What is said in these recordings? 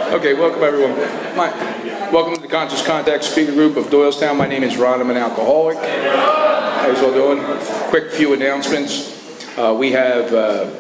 Okay, welcome everyone. Welcome to the Conscious Contact Speaker Group of Doylestown. My name is Ron. I'm an alcoholic. How's all doing? Quick few announcements. We have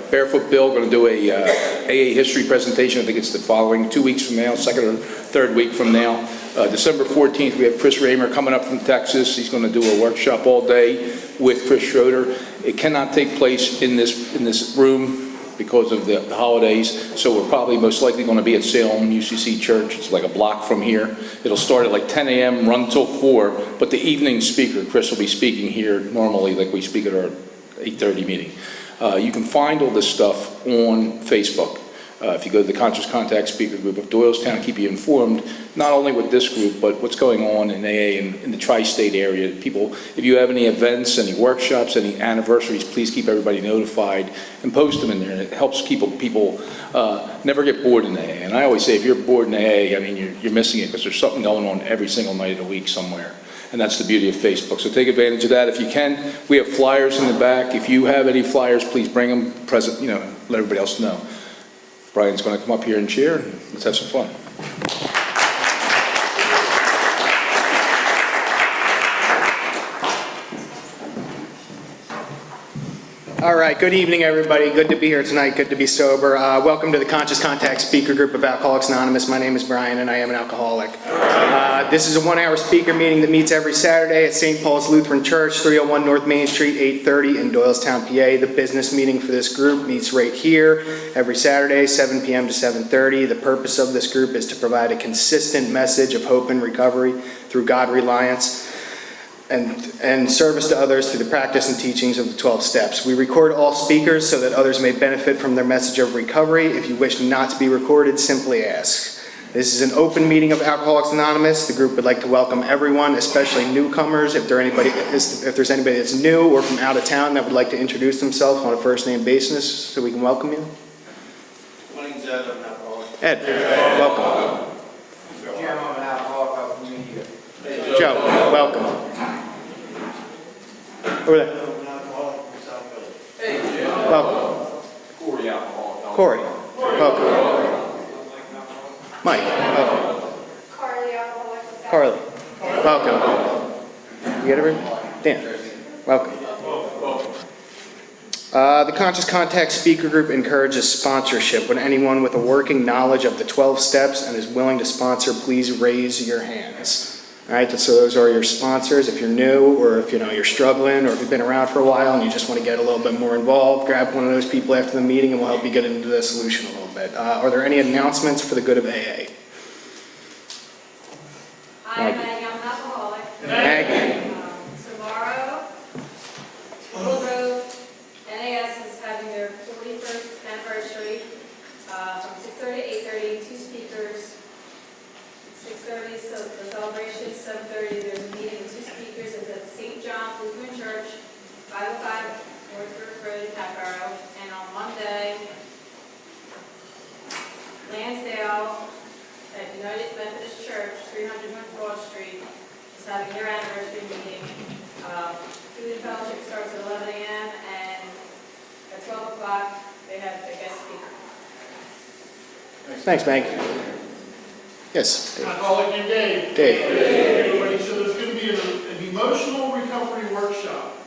Barefoot Bill going to do a AA history presentation. I think it's the following 2 weeks from now, second or third week from now. December 14th, we have Chris Raymer coming up from Texas. He's going to do a workshop all day with Chris Schroeder. It cannot take place in this room because of the holidays, so we're probably most likely going to be at Salem UCC Church. It's like a block from here. It'll start at like 10 a.m., run till 4, but the evening speaker, Chris, will be speaking here normally like we speak at our 8:30 meeting. You can find all this stuff on Facebook. If you go to the Conscious Contact Speaker Group of Doylestown, keep you informed, not only with this group, but what's going on in AA and in the tri-state area. People, if you have any events, any workshops, any anniversaries, please keep everybody notified and post them in there. It helps people never get bored in AA. And I always say, if you're bored in AA, I mean, you're missing it, because there's something going on every single night of the week somewhere. And that's the beauty of Facebook. So take advantage of that if you can. We have flyers in the back. If you have any flyers, please bring them, present, let everybody else know. Brian's going to come up here and cheer, and let's have some fun. All right, good evening, everybody. Good to be here tonight. Good to be sober. Welcome to the Conscious Contact Speaker Group of Alcoholics Anonymous. My name is Brian, and I am an alcoholic. This is a one-hour speaker meeting that meets every Saturday at St. Paul's Lutheran Church, 301 North Main Street, 830 in Doylestown, PA. The business meeting for this group meets right here every Saturday, 7 p.m. to 7:30. The purpose of this group is to provide a consistent message of hope and recovery through God reliance and service to others through the practice and teachings of the 12 steps. We record all speakers so that others may benefit from their message of recovery. If you wish not to be recorded, simply ask. This is an open meeting of Alcoholics Anonymous. The group would like to welcome everyone, especially newcomers. If there's anybody that's new or from out of town that would like to introduce themselves on a first name basis so we can welcome you. My name's Ed. I'm an alcoholic. Ed, welcome. Jim, I'm an alcoholic. I'm from India. Joe, welcome. Over there. I'm an alcoholic from South Philly. Hey, Jim. Welcome. Corey, alcoholic. Corey, welcome. Mike, welcome. Carly, alcoholic. Carly, welcome. You get everything? Dan, welcome. The Conscious Contact Speaker Group encourages sponsorship. When anyone with a working knowledge of the 12 steps and is willing to sponsor, please raise your hands. All right, so those are your sponsors. If you're new, or if you're struggling, or if you've been around for a while and you just want to get a little bit more involved, grab one of those people after the meeting and we'll help you get into the solution a little bit. Are there any announcements for the good of AA? Hi, Maggie, I'm an alcoholic. Maggie. Tomorrow, Willow Grove NAS is having their 41st anniversary from 6:30 to 8:30, 2 speakers. 6:30 is the celebration, 7:30 there's a meeting, 2 speakers. It's at St. John's Lutheran Church, 505 North River Road in Hatboro. And on Monday, Lansdale at United Methodist Church, 300 North Broad Street, is having their anniversary meeting. Food and fellowship starts at 11 a.m. and at 12 o'clock they have their guest speaker. Thanks, Meg. Yes, Dave. Alcoholic named Dave. Dave. Everybody, so there's going to be an emotional recovery workshop.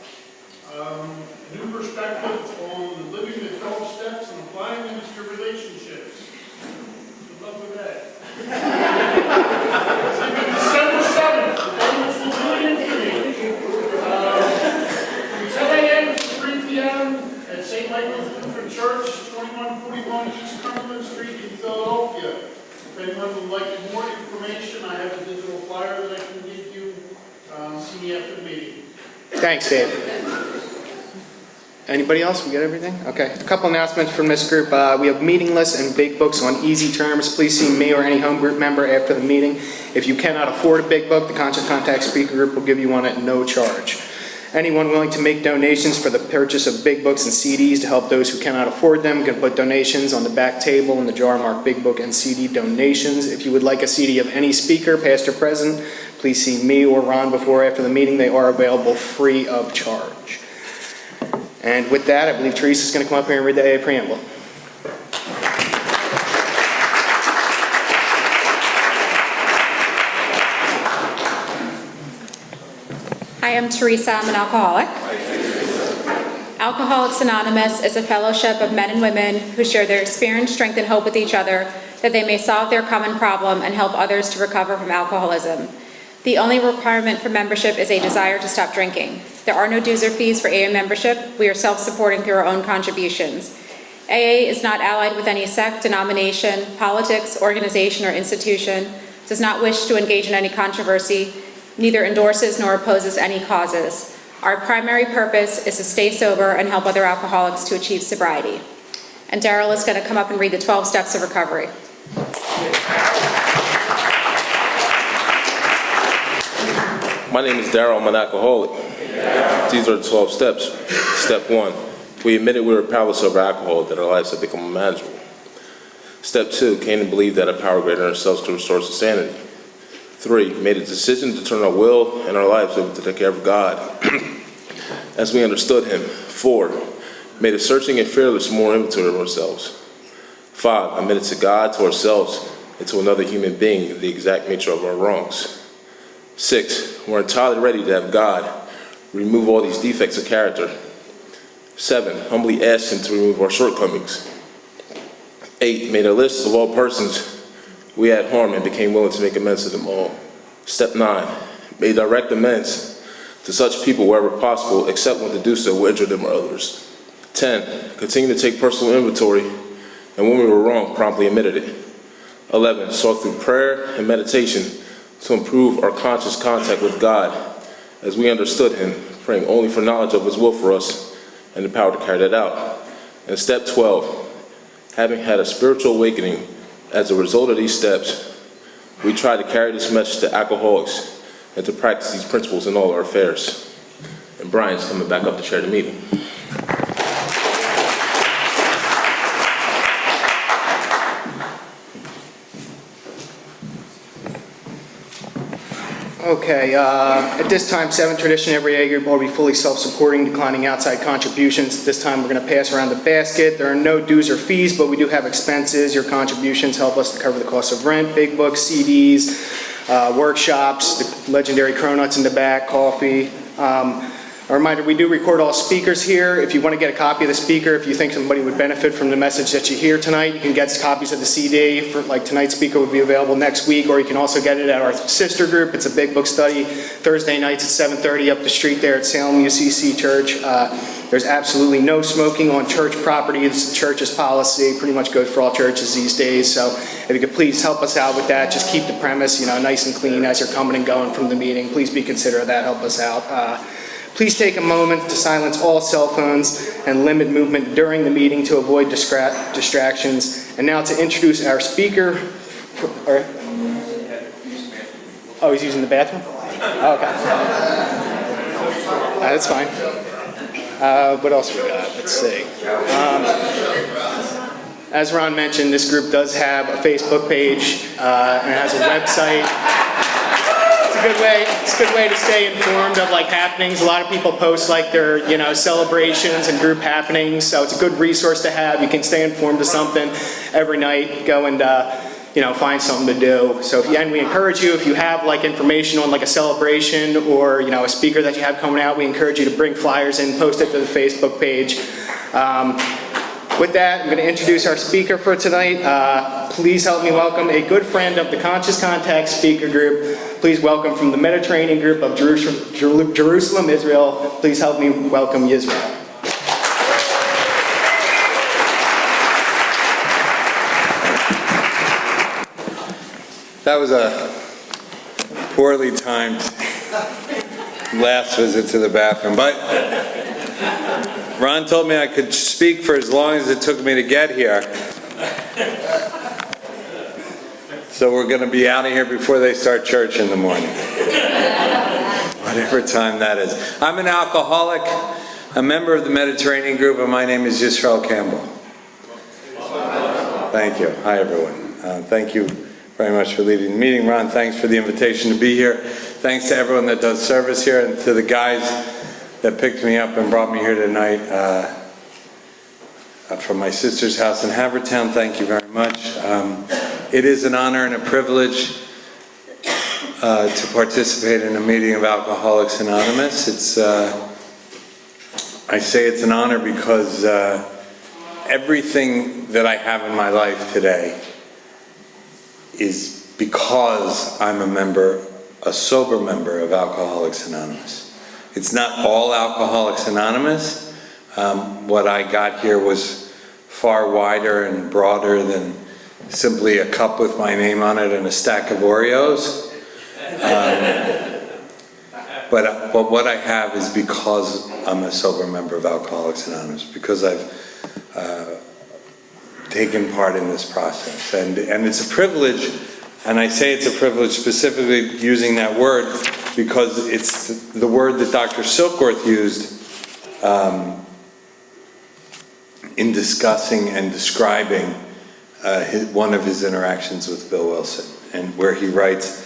A new perspective on living the 12 steps and applying them to your relationships. Good luck with that. It's going to be December 7th. The donuts will be in for you. From 10 a.m. to 3 p.m. at St. Michael's Lutheran Church, 2141 East Cumberland Street in Philadelphia. If anyone would like more information, I have a digital flyer that I can give you. See me after the meeting. Thanks, Dave. Anybody else? We got everything? Okay. A couple announcements from this group. We have meeting lists and big books on easy terms. Please see me or any home group member after the meeting. If you cannot afford a big book, the Conscious Contact Speaker Group will give you one at no charge. Anyone willing to make donations for the purchase of big books and CDs to help those who cannot afford them can put donations on the back table in the jar marked Big Book and CD donations. If you would like a CD of any speaker, past or present, please see me or Ron before or after the meeting. They are available free of charge. And with that, I believe Teresa's going to come up here and read the AA preamble. Hi, I'm Teresa. I'm an alcoholic. Alcoholics Anonymous is a fellowship of men and women who share their experience, strength, and hope with each other that they may solve their common problem and help others to recover from alcoholism. The only requirement for membership is a desire to stop drinking. There are no dues or fees for AA membership. We are self-supporting through our own contributions. AA is not allied with any sect, denomination, politics, organization, or institution, does not wish to engage in any controversy, neither endorses nor opposes any causes. Our primary purpose is to stay sober and help other alcoholics to achieve sobriety. And Daryl is going to come up and read the 12 steps of recovery. My name is Daryl. I'm an alcoholic. These are the 12 steps. Step 1, we admitted we were powerless over alcohol, that our lives had become unmanageable. Step 2, came to believe that a power greater than ourselves could restore us to sanity. 3, made a decision to turn our will and our lives over to the care of God as we understood Him. 4, made a searching and fearless moral inventory of ourselves. 5, admitted to God, to ourselves, and to another human being the exact nature of our wrongs. 6, we're entirely ready to have God remove all these defects of character. 7, humbly asked Him to remove our shortcomings. 8, made a list of all persons we had harmed and became willing to make amends to them all. Step 9, made direct amends to such people wherever possible, except when to do so will injure them or others. 10, continue to take personal inventory, and when we were wrong, promptly admitted it. 11, sought through prayer and meditation to improve our conscious contact with God as we understood Him, praying only for knowledge of His will for us and the power to carry that out. And step 12, having had a spiritual awakening as a result of these steps, we try to carry this message to alcoholics and to practice these principles in all our affairs. And Brian's coming back up to chair the meeting. Okay, at this time, 7 tradition, every AA group will be fully self-supporting, declining outside contributions. This time, we're going to pass around the basket. There are no dues or fees, but we do have expenses. Your contributions help us to cover the cost of rent, big books, CDs, workshops, the legendary cronuts in the back, coffee. A reminder, we do record all speakers here. If you want to get a copy of the speaker, if you think somebody would benefit from the message that you hear tonight, you can get copies of the CD. For, like, tonight's speaker would be available next week, or you can also get it at our sister group. It's a big book study, Thursday nights at 7:30 up the street there at Salem UCC Church. There's absolutely no smoking on church property. It's the church's policy. Pretty much goes for all churches these days. So if you could please help us out with that, just keep the premise, nice and clean as you're coming and going from the meeting. Please be considerate of that. Help us out. Please take a moment to silence all cell phones and limit movement during the meeting to avoid distractions. And now to introduce our speaker. Oh, he's using the bathroom? Oh, okay. That's fine. What else we got? Let's see. As Ron mentioned, this group does have a Facebook page and it has a website. It's a good way to stay informed of happenings. A lot of people post their celebrations and group happenings, so it's a good resource to have. You can stay informed of something every night. Go and find something to do. So we encourage you, if you have information on a celebration or a speaker that you have coming out, we encourage you to bring flyers in, post it to the Facebook page. With that, I'm going to introduce our speaker for tonight. Please help me welcome a good friend of the Conscious Contact Speaker Group. Please welcome from the Mediterranean group of Jerusalem, Israel. Please help me welcome Yisreal. That was a poorly timed last visit to the bathroom, but Ron told me I could speak for as long as it took me to get here. So we're going to be out of here before they start church in the morning. Whatever time that is. I'm an alcoholic, a member of the Mediterranean group, and my name is Yisreal Campbell. Thank you. Hi, everyone. Thank you very much for leading the meeting. Ron, thanks for the invitation to be here. Thanks to everyone that does service here, and to the guys that picked me up and brought me here tonight from my sister's house in Havertown. Thank you very much. It is an honor and a privilege to participate in a meeting of Alcoholics Anonymous. I say it's an honor because everything that I have in my life today is because I'm a sober member of Alcoholics Anonymous. It's not all Alcoholics Anonymous. What I got here was far wider and broader than simply a cup with my name on it and a stack of Oreos. But what I have is because I'm a sober member of Alcoholics Anonymous, because I've taken part in this process. And it's a privilege, and I say it's a privilege specifically using that word because it's the word that Dr. Silkworth used in discussing and describing one of his interactions with Bill Wilson, and where he writes,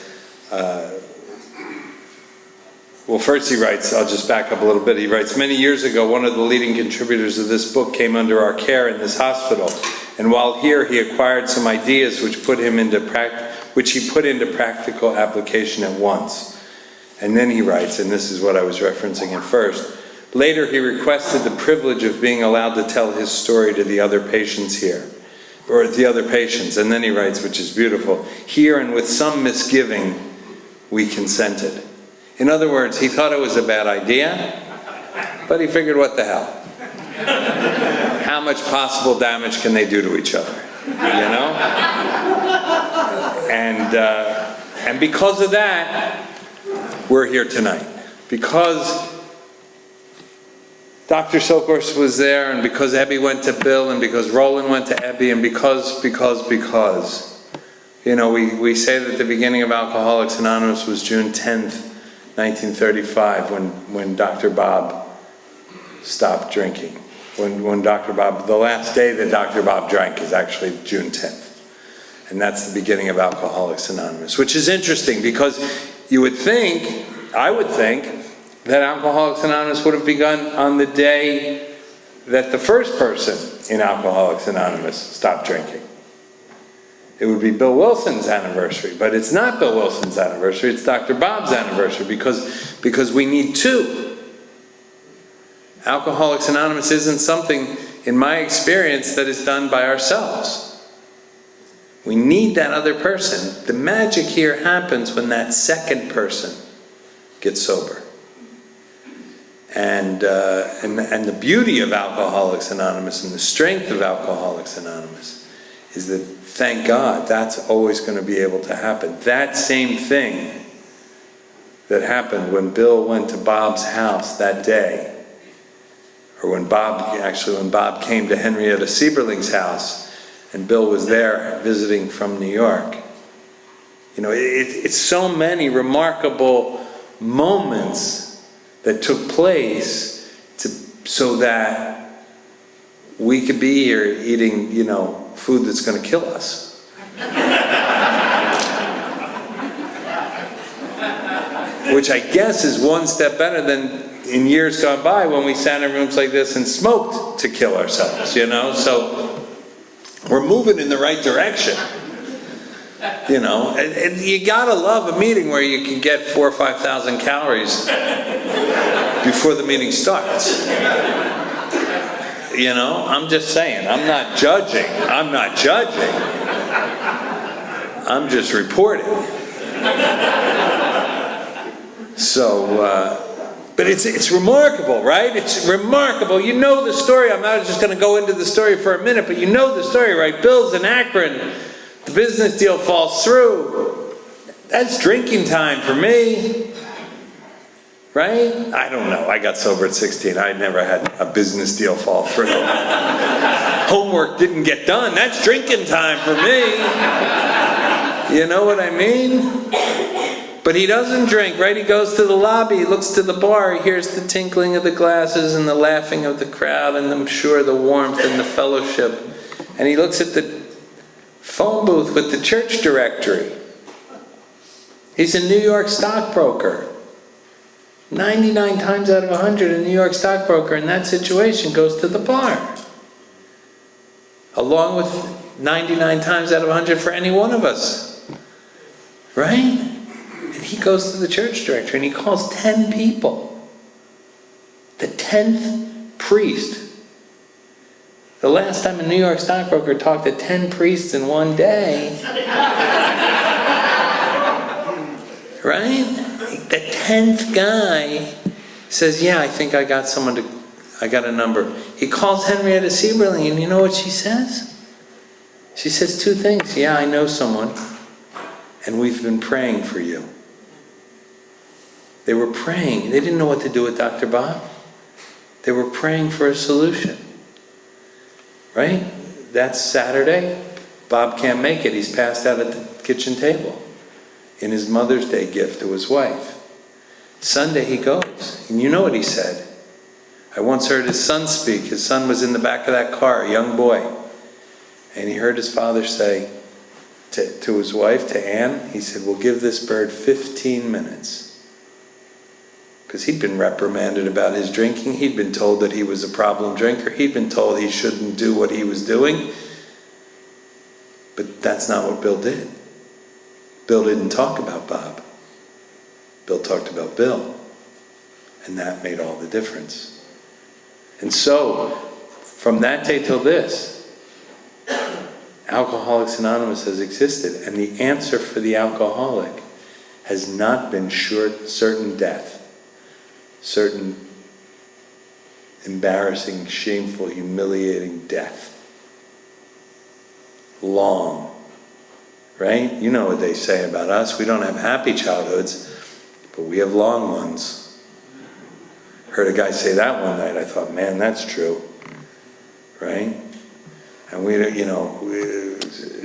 well, first he writes, I'll just back up a little bit. He writes, many years ago, one of the leading contributors of this book came under our care in this hospital. And while here, he acquired some ideas which he put into practical application at once. And then he writes, and this is what I was referencing at first, later he requested the privilege of being allowed to tell his story to the other patients here, or the other patients. And then he writes, which is beautiful, here and with some misgiving, we consented. In other words, he thought it was a bad idea, but he figured, what the hell? How much possible damage can they do to each other? You know? And because of that, we're here tonight. Because Dr. Silkworth was there, and because Ebby went to Bill, and because Roland went to Ebby, and because. You know, we say that the beginning of Alcoholics Anonymous was June 10th, 1935, when Dr. Bob stopped drinking. When Dr. Bob, the last day that Dr. Bob drank is actually June 10th. And that's the beginning of Alcoholics Anonymous, which is interesting because I would think, that Alcoholics Anonymous would have begun on the day that the first person in Alcoholics Anonymous stopped drinking. It would be Bill Wilson's anniversary, but it's not Bill Wilson's anniversary, it's Dr. Bob's anniversary, because we need two. Alcoholics Anonymous isn't something, in my experience, that is done by ourselves. We need that other person. The magic here happens when that second person gets sober. And the beauty of Alcoholics Anonymous and the strength of Alcoholics Anonymous is that, thank God, that's always going to be able to happen. That same thing that happened when Bill went to Bob's house that day, or when Bob came to Henrietta Sieberling's house, and Bill was there visiting from New York. You know, it's so many remarkable moments that took place so that we could be here eating, food that's going to kill us. Which I guess is one step better than in years gone by when we sat in rooms like this and smoked to kill ourselves, So we're moving in the right direction. And you gotta love a meeting where you can get 4,000 or 5,000 calories before the meeting starts. I'm just saying, I'm not judging. I'm just reporting. But it's remarkable, right? It's remarkable. You know the story. I'm not just going to go into the story for a minute, but you know the story, right? Bill's in Akron. The business deal falls through. That's drinking time for me. Right? I don't know. I got sober at 16. I never had a business deal fall through. Homework didn't get done. That's drinking time for me. You know what I mean? But he doesn't drink, right? He goes to the lobby, he looks to the bar, he hears the tinkling of the glasses and the laughing of the crowd, and I'm sure the warmth and the fellowship. And he looks at the phone booth with the church directory. He's a New York stockbroker. 99 times out of 100, a New York stockbroker in that situation goes to the bar. Along with 99 times out of 100 for any one of us. Right? And he goes to the church director and he calls 10 people. The 10th priest. The last time a New York stockbroker talked to 10 priests in one day, right? The 10th guy says, yeah, I think I got a number. He calls Henrietta Sieberling, and you know what she says? She says two things. Yeah, I know someone, and we've been praying for you. They were praying. They didn't know what to do with Dr. Bob. They were praying for a solution. Right? That's Saturday. Bob can't make it. He's passed out at the kitchen table in his Mother's Day gift to his wife. Sunday he goes, and you know what he said. I once heard his son speak. His son was in the back of that car, a young boy. And he heard his father say to his wife, to Anne, he said, we'll give this bird 15 minutes. Because he'd been reprimanded about his drinking. He'd been told that he was a problem drinker. He'd been told he shouldn't do what he was doing. But that's not what Bill did. Bill didn't talk about Bob. Bill talked about Bill. And that made all the difference. And so, from that day till this, Alcoholics Anonymous has existed. And the answer for the alcoholic has not been certain death. Certain embarrassing, shameful, humiliating death. Long. Right? You know what they say about us. We don't have happy childhoods, but we have long ones. Heard a guy say that one night. I thought, man, that's true. Right? And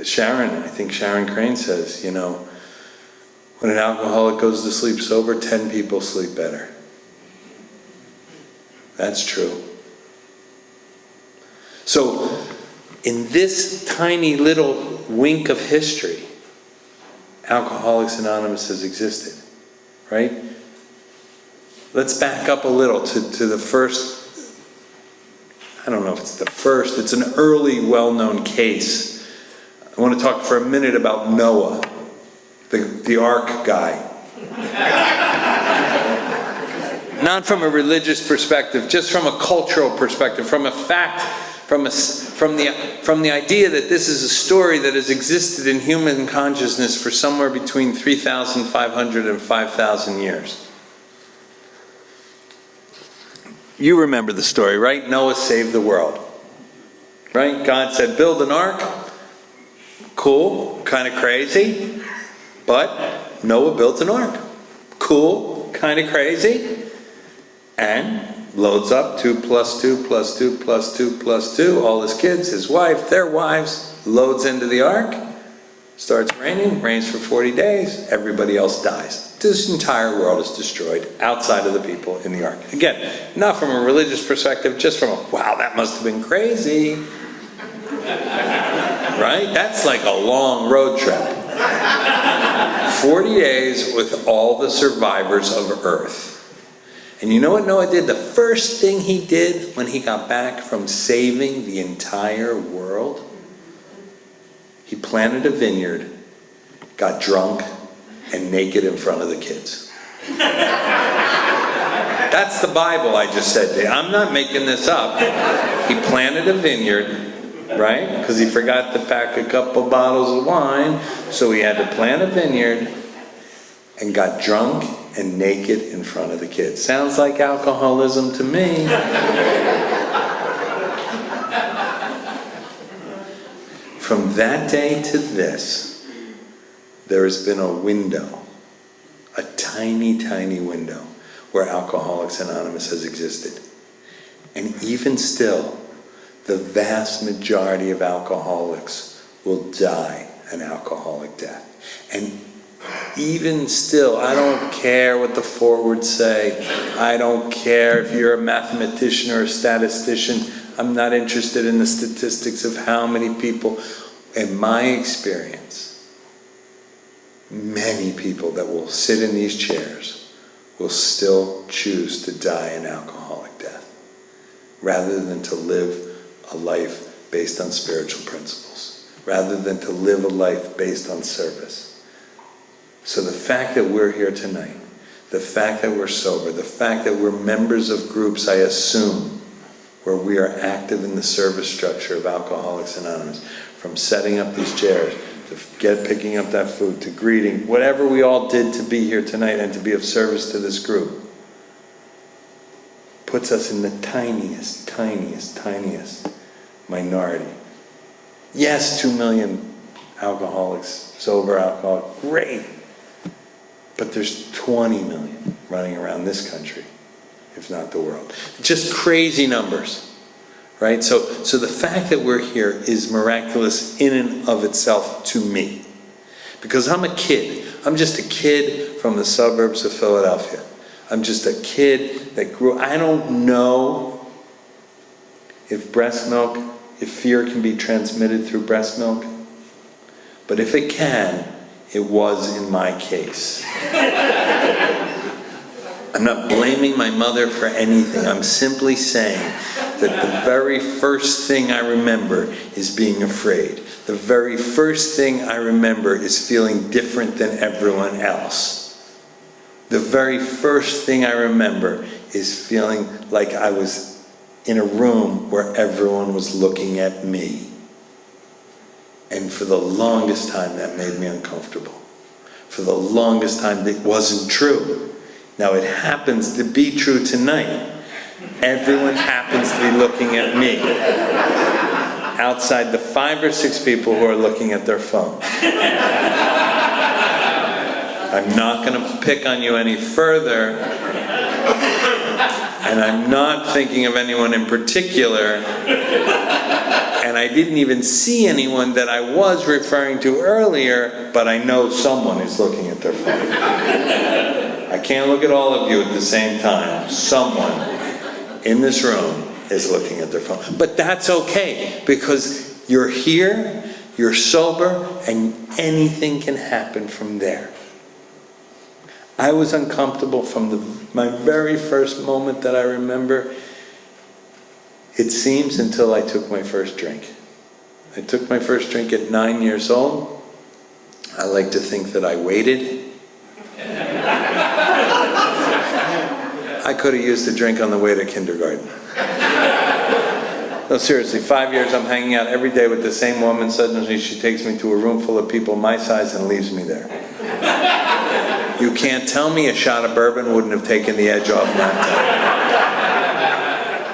Sharon, I think Sharon Crane says, when an alcoholic goes to sleep sober, 10 people sleep better. That's true. So, in this tiny little wink of history, Alcoholics Anonymous has existed, right? Let's back up a little to the first, I don't know if it's the first, it's an early well-known case. I want to talk for a minute about Noah, the ark guy. Not from a religious perspective, just from a cultural perspective, from a fact, from the idea that this is a story that has existed in human consciousness for somewhere between 3,500 and 5,000 years. You remember the story, right? Noah saved the world. Right? God said, build an ark. Cool, kind of crazy. But Noah built an ark. Cool, kind of crazy. And loads up 2 + 2 + 2 + 2 + 2, all his kids, his wife, their wives, loads into the ark, starts raining, rains for 40 days, everybody else dies. This entire world is destroyed outside of the people in the ark. Again, not from a religious perspective, just from a, wow, that must have been crazy. Right? That's like a long road trip. 40 days with all the survivors of Earth. And you know what Noah did? The first thing he did when he got back from saving the entire world? He planted a vineyard, got drunk, and naked in front of the kids. That's the Bible I just said to you. I'm not making this up. He planted a vineyard, right? Because he forgot to pack a couple bottles of wine, so he had to plant a vineyard and got drunk and naked in front of the kids. Sounds like alcoholism to me. From that day to this, there has been a window, a tiny, tiny window, where Alcoholics Anonymous has existed. And even still, the vast majority of alcoholics will die an alcoholic death. And even still, I don't care what the forewords say. I don't care if you're a mathematician or a statistician. I'm not interested in the statistics of how many people. In my experience, many people that will sit in these chairs will still choose to die an alcoholic death, rather than to live a life based on spiritual principles, rather than to live a life based on service. So the fact that we're here tonight, the fact that we're sober, the fact that we're members of groups, I assume, where we are active in the service structure of Alcoholics Anonymous, from setting up these chairs, to picking up that food, to greeting, whatever we all did to be here tonight and to be of service to this group, puts us in the tiniest, tiniest, tiniest minority. Yes, 2 million alcoholics, sober alcoholics, great. But there's 20 million running around this country, if not the world. Just crazy numbers, right? So the fact that we're here is miraculous in and of itself to me. Because I'm a kid. I'm just a kid from the suburbs of Philadelphia. I'm just a kid that grew. I don't know if fear can be transmitted through breast milk. But if it can, it was in my case. I'm not blaming my mother for anything. I'm simply saying that the very first thing I remember is being afraid. The very first thing I remember is feeling different than everyone else. The very first thing I remember is feeling like I was in a room where everyone was looking at me. And for the longest time, that made me uncomfortable. For the longest time, it wasn't true. Now, it happens to be true tonight. Everyone happens to be looking at me, outside the 5 or 6 people who are looking at their phone. I'm not going to pick on you any further, and I'm not thinking of anyone in particular, and I didn't even see anyone that I was referring to earlier, but I know someone is looking at their phone. I can't look at all of you at the same time. Someone in this room is looking at their phone. But that's okay, because you're here, you're sober, and anything can happen from there. I was uncomfortable from my very first moment that I remember, it seems, until I took my first drink. I took my first drink at 9 years old. I like to think that I waited. I could have used a drink on the way to kindergarten. No, seriously, 5 years I'm hanging out every day with the same woman. Suddenly she takes me to a room full of people my size and leaves me there. You can't tell me a shot of bourbon wouldn't have taken the edge off that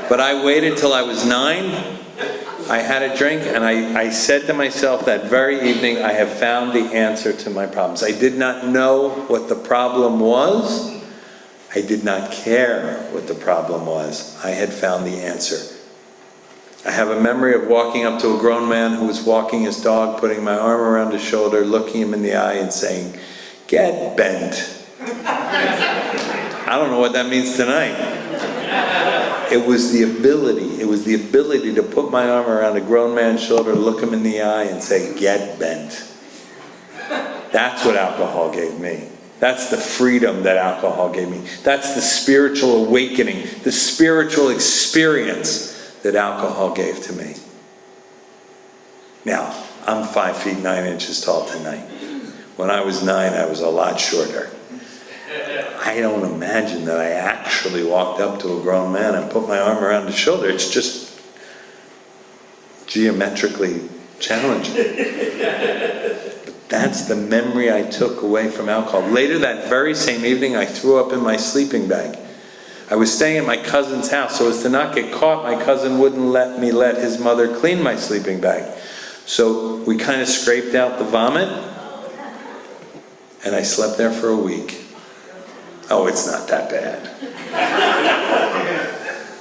time. But I waited till I was 9. I had a drink, and I said to myself that very evening, I have found the answer to my problems. I did not know what the problem was. I did not care what the problem was. I had found the answer. I have a memory of walking up to a grown man who was walking his dog, putting my arm around his shoulder, looking him in the eye and saying, "Get bent." I don't know what that means tonight. It was the ability to put my arm around a grown man's shoulder, look him in the eye and say, "Get bent." That's what alcohol gave me. That's the freedom that alcohol gave me. That's the spiritual awakening, the spiritual experience that alcohol gave to me. Now, I'm 5 feet 9 inches tall tonight. When I was 9, I was a lot shorter. I don't imagine that I actually walked up to a grown man and put my arm around his shoulder. It's just geometrically challenging. But that's the memory I took away from alcohol. Later that very same evening, I threw up in my sleeping bag. I was staying at my cousin's house, so as to not get caught, my cousin wouldn't let me let his mother clean my sleeping bag. So we kind of scraped out the vomit, and I slept there for a week. Oh, it's not that bad.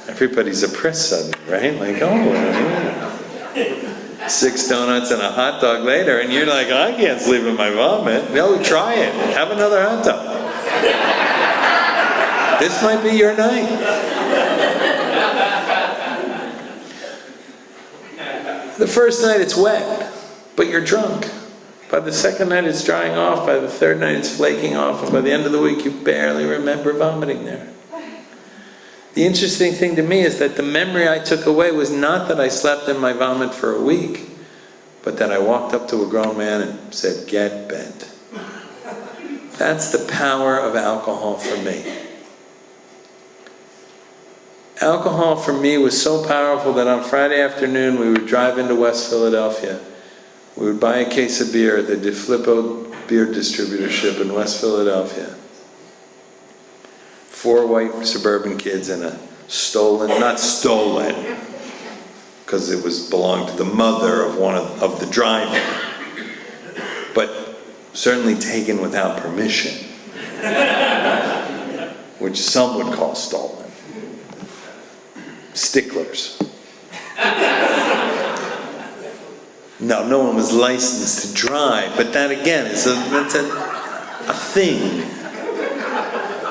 Everybody's oppressed suddenly, right? Like, oh, yeah. 6 donuts and a hot dog later, and you're like, I can't sleep in my vomit. No, try it. Have another hot dog. This might be your night. The first night it's wet, but you're drunk. By the second night it's drying off, by the third night it's flaking off, and by the end of the week you barely remember vomiting there. The interesting thing to me is that the memory I took away was not that I slept in my vomit for a week, but that I walked up to a grown man and said, "Get bent." That's the power of alcohol for me. Alcohol for me was so powerful that on Friday afternoon we would drive into West Philadelphia. We would buy a case of beer at the DeFlippo beer distributorship in West Philadelphia. 4 white suburban kids in a stolen, not stolen, because it belonged to the mother of one of the driver, but certainly taken without permission, which some would call stolen. Sticklers. No one was licensed to drive, but that again is that's a thing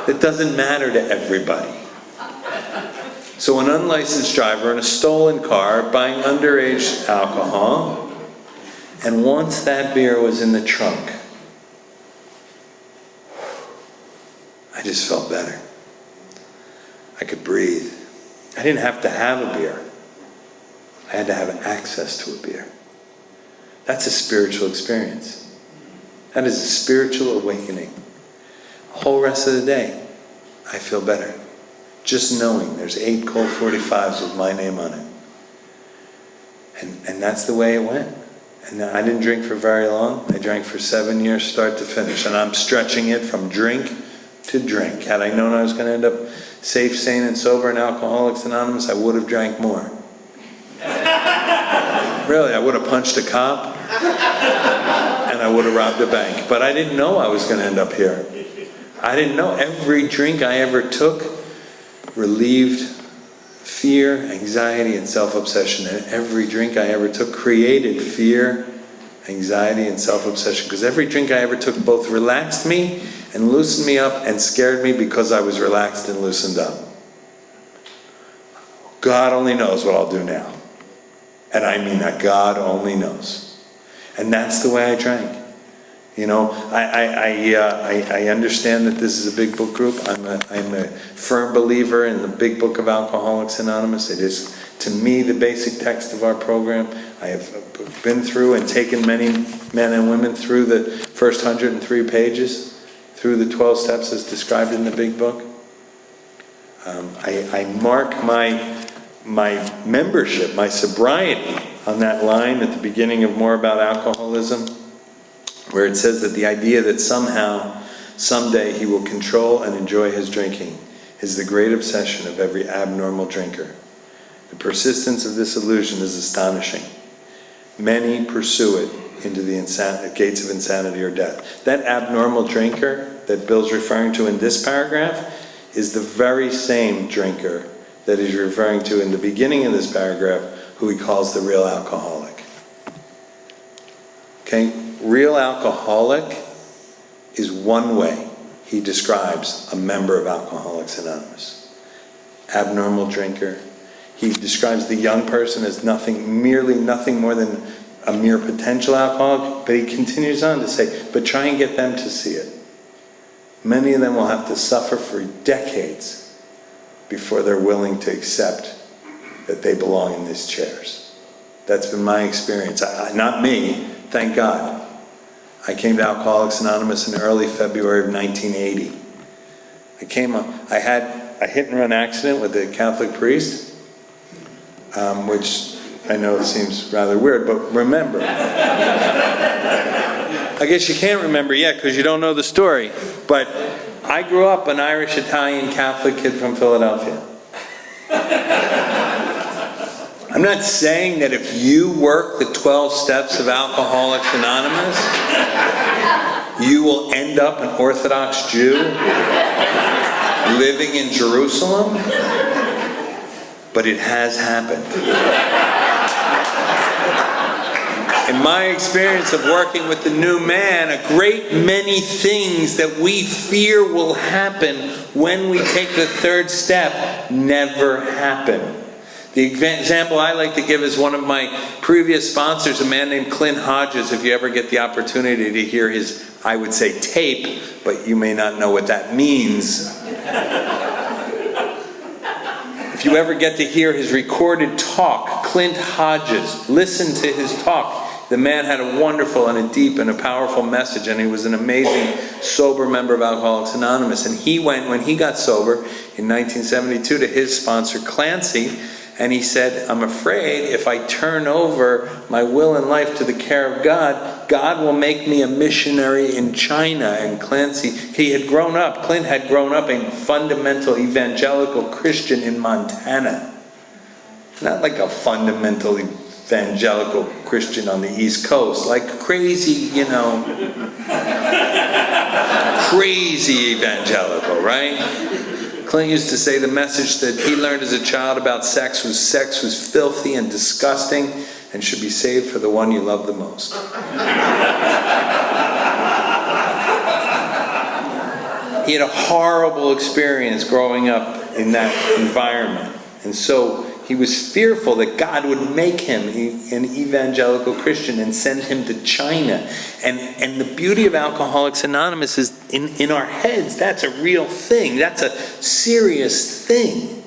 that doesn't matter to everybody. So an unlicensed driver in a stolen car buying underage alcohol, and once that beer was in the trunk, I just felt better. I could breathe. I didn't have to have a beer. I had to have access to a beer. That's a spiritual experience. That is a spiritual awakening. The whole rest of the day, I feel better. Just knowing there's 8 Colt 45s with my name on it. And that's the way it went. And I didn't drink for very long. I drank for 7 years, start to finish. And I'm stretching it from drink to drink. Had I known I was going to end up safe, sane, and sober in Alcoholics Anonymous, I would have drank more. Really, I would have punched a cop and I would have robbed a bank. But I didn't know I was going to end up here. I didn't know. Every drink I ever took relieved fear, anxiety, and self-obsession. And every drink I ever took created fear, anxiety, and self-obsession. Because every drink I ever took both relaxed me and loosened me up and scared me because I was relaxed and loosened up. God only knows what I'll do now. And I mean that. God only knows. And that's the way I drank. You know, I understand that this is a big book group. I'm a firm believer in the big book of Alcoholics Anonymous. It is, to me, the basic text of our program. I have been through and taken many men and women through the first 103 pages, through the 12 steps as described in the big book. I mark my membership, my sobriety, on that line at the beginning of More About Alcoholism, where it says that the idea that somehow, someday he will control and enjoy his drinking is the great obsession of every abnormal drinker. The persistence of this illusion is astonishing. Many pursue it into the gates of insanity or death. That abnormal drinker that Bill's referring to in this paragraph is the very same drinker that he's referring to in the beginning of this paragraph, who he calls the real alcoholic. Okay? Real alcoholic is one way he describes a member of Alcoholics Anonymous. Abnormal drinker. He describes the young person as merely nothing more than a mere potential alcoholic, but he continues on to say, but try and get them to see it. Many of them will have to suffer for decades before they're willing to accept that they belong in these chairs. That's been my experience. Not me, thank God. I came to Alcoholics Anonymous in early February of 1980. I had a hit-and-run accident with a Catholic priest, which I know seems rather weird, but remember. I guess you can't remember yet because you don't know the story, but I grew up an Irish, Italian, Catholic kid from Philadelphia. I'm not saying that if you work the 12 steps of Alcoholics Anonymous, you will end up an Orthodox Jew living in Jerusalem, but it has happened. In my experience of working with the new man, a great many things that we fear will happen when we take the third step never happen. The example I like to give is one of my previous sponsors, a man named Clint Hodges. If you ever get the opportunity to hear his, I would say tape, but you may not know what that means. If you ever get to hear his recorded talk, Clint Hodges, listen to his talk. The man had a wonderful and a deep and a powerful message, and he was an amazing, sober member of Alcoholics Anonymous. And he went, when he got sober in 1972, to his sponsor, Clancy, and he said, I'm afraid if I turn over my will and life to the care of God, God will make me a missionary in China. And Clancy, Clint had grown up a fundamental evangelical Christian in Montana. Not like a fundamental evangelical Christian on the East Coast, like crazy, crazy evangelical, right? Clint used to say the message that he learned as a child about sex was filthy and disgusting and should be saved for the one you love the most. He had a horrible experience growing up in that environment. And so he was fearful that God would make him an evangelical Christian and send him to China. And the beauty of Alcoholics Anonymous is in our heads, that's a real thing. That's a serious thing.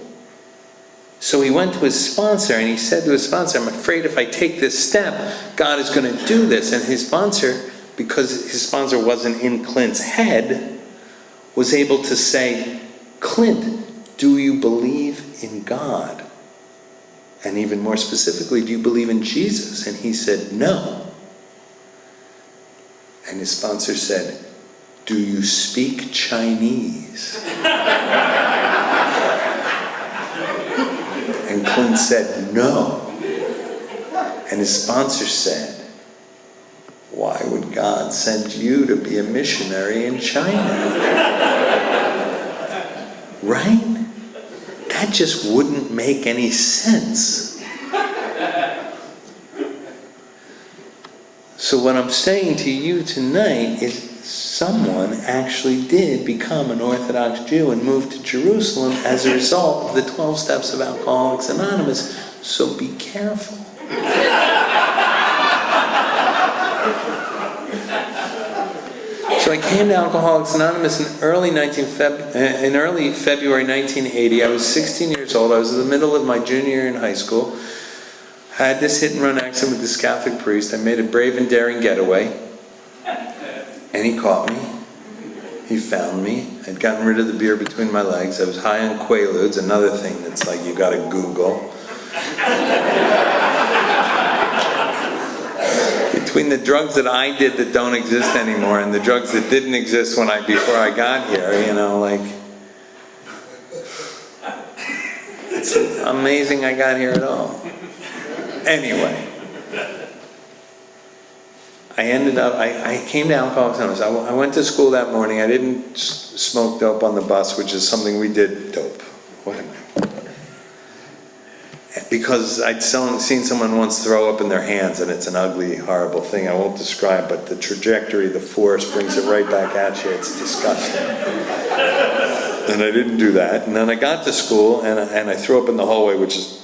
So he went to his sponsor and he said to his sponsor, I'm afraid if I take this step, God is going to do this. And his sponsor, because his sponsor wasn't in Clint's head, was able to say, Clint, do you believe in God? And even more specifically, do you believe in Jesus? And he said, no. And his sponsor said, do you speak Chinese? And Clint said, no. And his sponsor said, why would God send you to be a missionary in China? Right? That just wouldn't make any sense. So what I'm saying to you tonight is someone actually did become an Orthodox Jew and moved to Jerusalem as a result of the 12 steps of Alcoholics Anonymous. So be careful. So I came to Alcoholics Anonymous in early February 1980. I was 16 years old. I was in the middle of my junior year in high school. I had this hit and run accident with this Catholic priest. I made a brave and daring getaway. And he caught me. He found me. I'd gotten rid of the beer between my legs. I was high on Quaaludes, another thing that's like you gotta Google. Between the drugs that I did that don't exist anymore and the drugs that didn't exist before I got here, it's amazing I got here at all. Anyway, I came to Alcoholics Anonymous. I went to school that morning. I didn't smoke dope on the bus, which is something we did. Dope. What am I? Because I'd seen someone once throw up in their hands, and it's an ugly, horrible thing. I won't describe, but the trajectory, the force brings it right back at you. It's disgusting. And I didn't do that. And then I got to school, and I threw up in the hallway, which is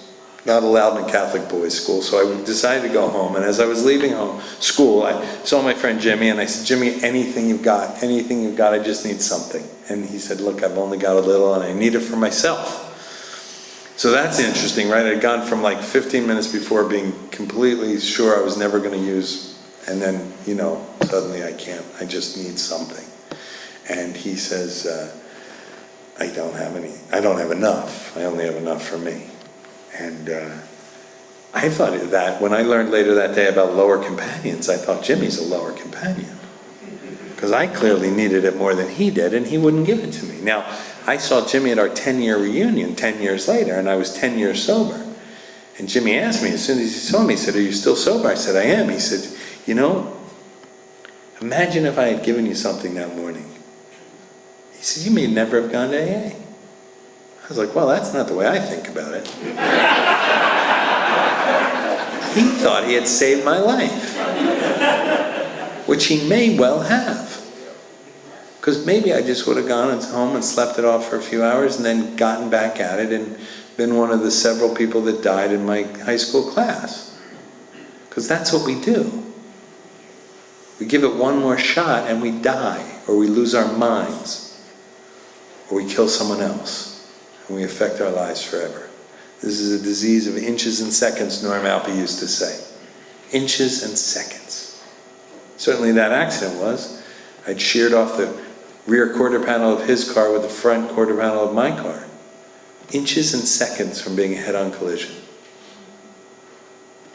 not allowed in a Catholic boys' school. So I decided to go home. And as I was leaving school, I saw my friend Jimmy, and I said, Jimmy, anything you've got, I just need something. And he said, look, I've only got a little, and I need it for myself. So that's interesting, right? I'd gone from like 15 minutes before being completely sure I was never going to use, and then, suddenly I just need something. And he says, I don't have enough. I only have enough for me. And I thought that, when I learned later that day about lower companions, I thought Jimmy's a lower companion. Because I clearly needed it more than he did, and he wouldn't give it to me. Now, I saw Jimmy at our 10-year reunion 10 years later, and I was 10 years sober. And Jimmy asked me, as soon as he saw me, he said, are you still sober? I said, I am. He said, imagine if I had given you something that morning. He said, you may never have gone to AA. I was like, well, that's not the way I think about it. He thought he had saved my life, which he may well have. Because maybe I just would have gone home and slept it off for a few hours and then gotten back at it and been one of the several people that died in my high school class. Because that's what we do. We give it one more shot and we die, or we lose our minds, or we kill someone else, and we affect our lives forever. This is a disease of inches and seconds, Norm Alpe used to say. Inches and seconds. Certainly that accident was. I'd sheared off the rear quarter panel of his car with the front quarter panel of my car. Inches and seconds from being a head-on collision.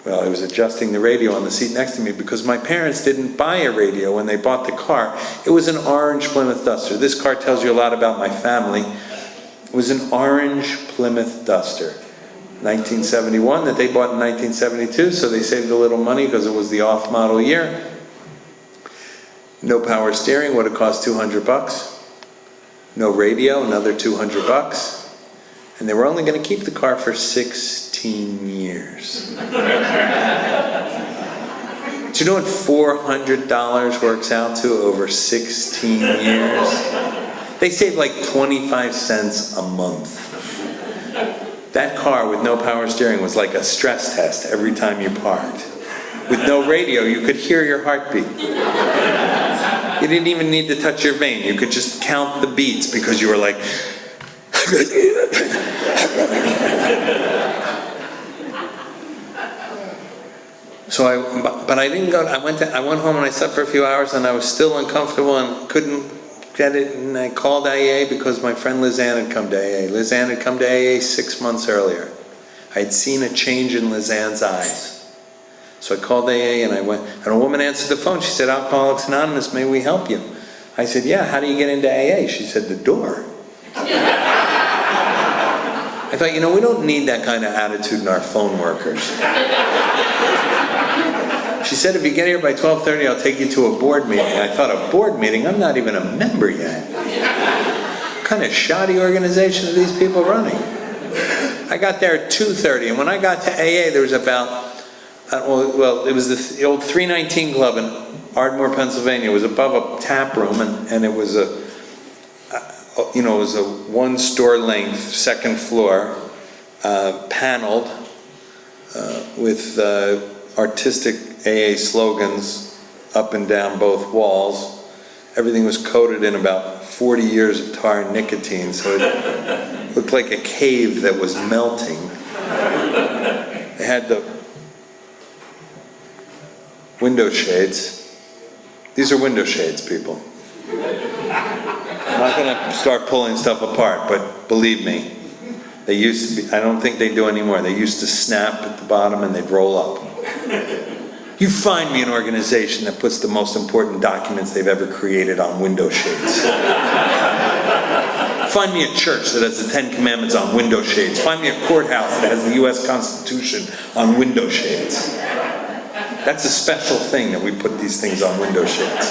Well, I was adjusting the radio on the seat next to me because my parents didn't buy a radio when they bought the car. It was an orange Plymouth Duster. This car tells you a lot about my family. It was an orange Plymouth Duster. 1971 that they bought in 1972, so they saved a little money because it was the off-model year. No power steering would have cost $200. No radio, another $200. And they were only going to keep the car for 16 years. Do you know what $400 works out to over 16 years? They saved like 25 cents a month. That car with no power steering was like a stress test every time you parked. With no radio, you could hear your heartbeat. You didn't even need to touch your vein. You could just count the beats because you were like... So I didn't go, I went home and I slept for a few hours and I was still uncomfortable and couldn't get it, and I called AA because my friend Liz Ann had come to AA. Liz Ann had come to AA 6 months earlier. I had seen a change in Liz Ann's eyes. So I called AA and I went, and a woman answered the phone. She said, Alcoholics Anonymous, may we help you? I said, yeah, how do you get into AA? She said, the door. I thought, we don't need that kind of attitude in our phone workers. She said, if you get here by 12:30, I'll take you to a board meeting. I thought, a board meeting? I'm not even a member yet. What kind of shoddy organization are these people running? I got there at 2:30, and when I got to AA, there was about, it was the old 319 Club in Ardmore, Pennsylvania. It was above a tap room, and it was a one store length, second floor, paneled with artistic AA slogans up and down both walls. Everything was coated in about 40 years of tar and nicotine, so it looked like a cave that was melting. They had the window shades. These are window shades, people. I'm not going to start pulling stuff apart, but believe me, they used to be, I don't think they do anymore. They used to snap at the bottom and they'd roll up. You find me an organization that puts the most important documents they've ever created on window shades. Find me a church that has the 10 Commandments on window shades. Find me a courthouse that has the U.S. Constitution on window shades. That's a special thing that we put these things on window shades.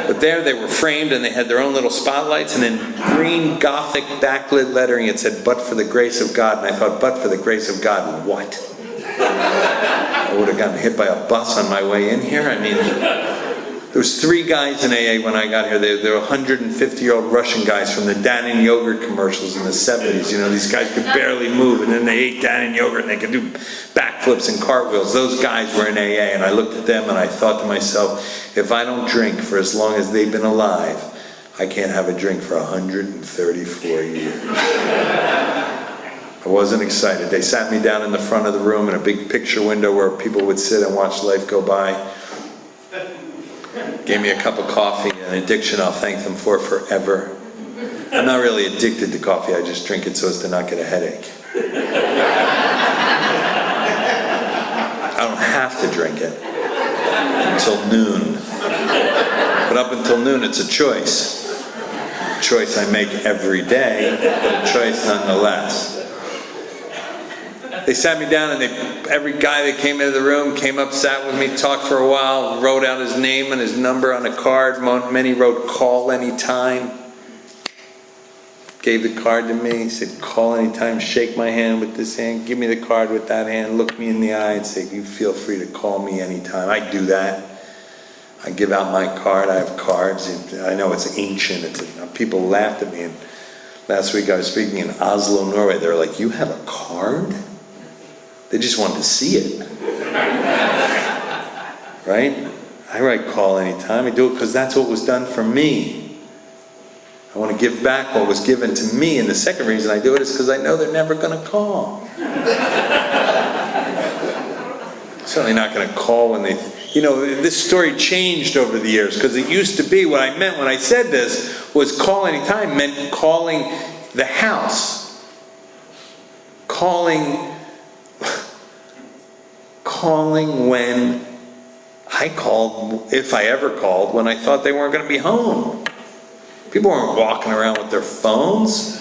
But there they were framed and they had their own little spotlights, and in green Gothic backlit lettering it said, but for the grace of God. And I thought, but for the grace of God, what? I would have gotten hit by a bus on my way in here. I mean, there was 3 guys in AA when I got here. They were 150-year-old Russian guys from the Dannon yogurt commercials in the 70s. These guys could barely move, and then they ate Dannon yogurt and they could do backflips and cartwheels. Those guys were in AA, and I looked at them and I thought to myself, if I don't drink for as long as they've been alive, I can't have a drink for 134 years. I wasn't excited. They sat me down in the front of the room in a big picture window where people would sit and watch life go by. Gave me a cup of coffee, an addiction I'll thank them for forever. I'm not really addicted to coffee, I just drink it so as to not get a headache. I don't have to drink it until noon. But up until noon, it's a choice. A choice I make every day, but a choice nonetheless. They sat me down, and every guy that came into the room came up, sat with me, talked for a while, wrote out his name and his number on a card. Many wrote call anytime. Gave the card to me, said call anytime, shake my hand with this hand, give me the card with that hand, look me in the eye and say, you feel free to call me anytime. I do that. I give out my card. I have cards. I know it's ancient. People laughed at me. And last week I was speaking in Oslo, Norway. They were like, you have a card? They just wanted to see it. Right? I write call anytime. I do it because that's what was done for me. I want to give back what was given to me. And the second reason I do it is because I know they're never going to call. Certainly not going to call when they, this story changed over the years, because it used to be, what I meant when I said this was call anytime meant calling the house. Calling when I called, if I ever called, when I thought they weren't going to be home. People weren't walking around with their phones.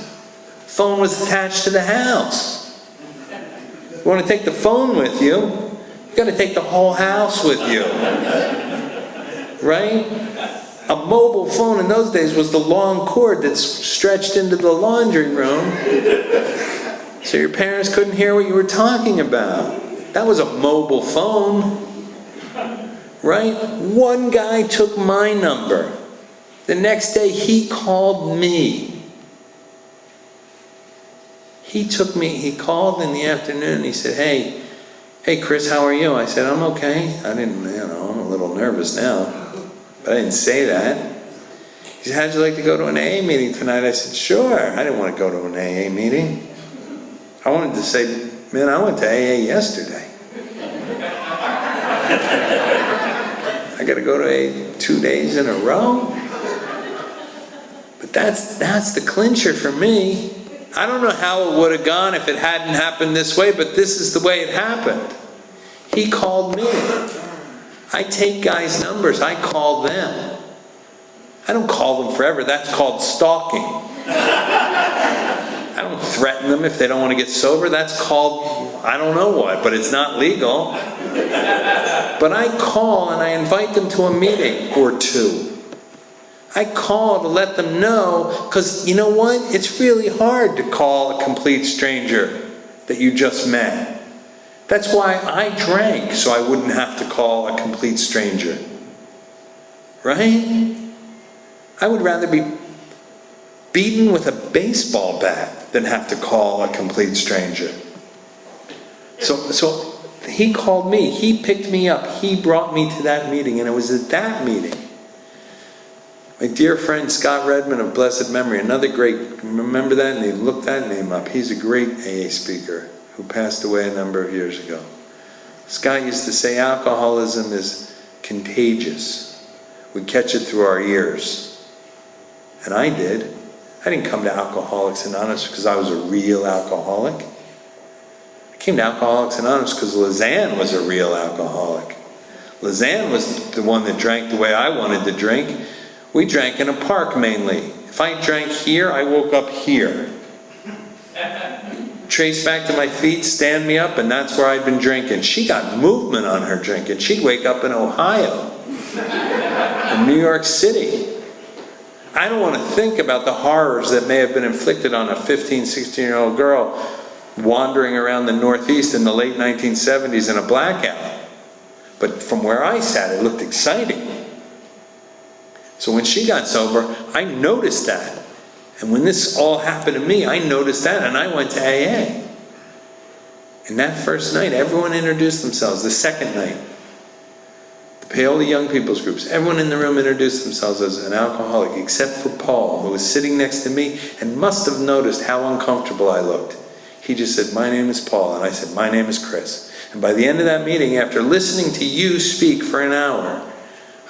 Phone was attached to the house. You want to take the phone with you, you got to take the whole house with you. Right? A mobile phone in those days was the long cord that's stretched into the laundry room, so your parents couldn't hear what you were talking about. That was a mobile phone. Right? One guy took my number. The next day he called me. He called in the afternoon and he said, hey Chris, how are you? I said, I'm okay. I'm a little nervous now, but I didn't say that. He said, how'd you like to go to an AA meeting tonight? I said, sure. I didn't want to go to an AA meeting. I wanted to say, man, I went to AA yesterday. I got to go to AA 2 days in a row? But that's the clincher for me. I don't know how it would have gone if it hadn't happened this way, but this is the way it happened. He called me. I take guys' numbers, I call them. I don't call them forever, that's called stalking. I don't threaten them if they don't want to get sober, that's called, I don't know what, but it's not legal. But I call and I invite them to a meeting or two. I call to let them know, because you know what? It's really hard to call a complete stranger that you just met. That's why I drank, so I wouldn't have to call a complete stranger. Right? I would rather be beaten with a baseball bat than have to call a complete stranger. So he called me, he picked me up, he brought me to that meeting, and it was at that meeting my dear friend Scott Redmond of blessed memory, another great, remember that name, look that name up. He's a great AA speaker who passed away a number of years ago. Scott used to say alcoholism is contagious. We catch it through our ears. And I did. I didn't come to Alcoholics Anonymous because I was a real alcoholic. I came to Alcoholics Anonymous because Lizanne was a real alcoholic. Lizanne was the one that drank the way I wanted to drink. We drank in a park mainly. If I drank here, I woke up here. Trace back to my feet, stand me up, and that's where I'd been drinking. She got movement on her drinking. She'd wake up in Ohio, in New York City. I don't want to think about the horrors that may have been inflicted on a 15, 16-year-old girl wandering around the Northeast in the late 1970s in a blackout. But from where I sat, it looked exciting. So when she got sober, I noticed that. And when this all happened to me, I noticed that, and I went to AA. And that first night, everyone introduced themselves. The second night, the Paola Young People's Groups, everyone in the room introduced themselves as an alcoholic, except for Paul, who was sitting next to me and must have noticed how uncomfortable I looked. He just said, my name is Paul, and I said, my name is Chris. And by the end of that meeting, after listening to you speak for an hour,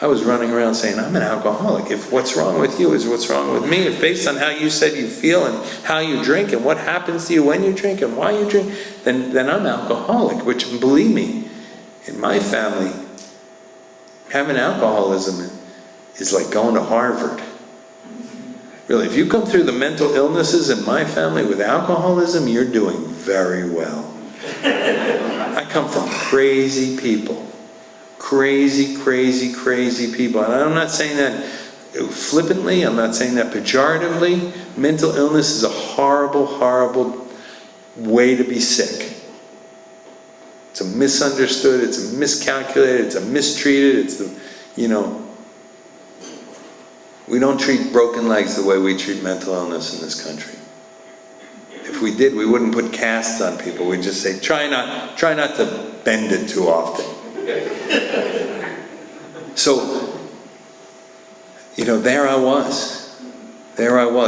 I was running around saying, I'm an alcoholic. If what's wrong with you is what's wrong with me, if based on how you said you feel and how you drink and what happens to you when you drink and why you drink, then I'm alcoholic, which, believe me, in my family, having alcoholism is like going to Harvard. Really, if you come through the mental illnesses in my family with alcoholism, you're doing very well. I come from crazy people. Crazy, crazy, crazy people. And I'm not saying that flippantly, I'm not saying that pejoratively. Mental illness is a horrible, horrible way to be sick. It's a misunderstood, it's a miscalculated, it's a mistreated, it's the, we don't treat broken legs the way we treat mental illness in this country. If we did, we wouldn't put casts on people. We'd just say, try not to bend it too often. So, there I was,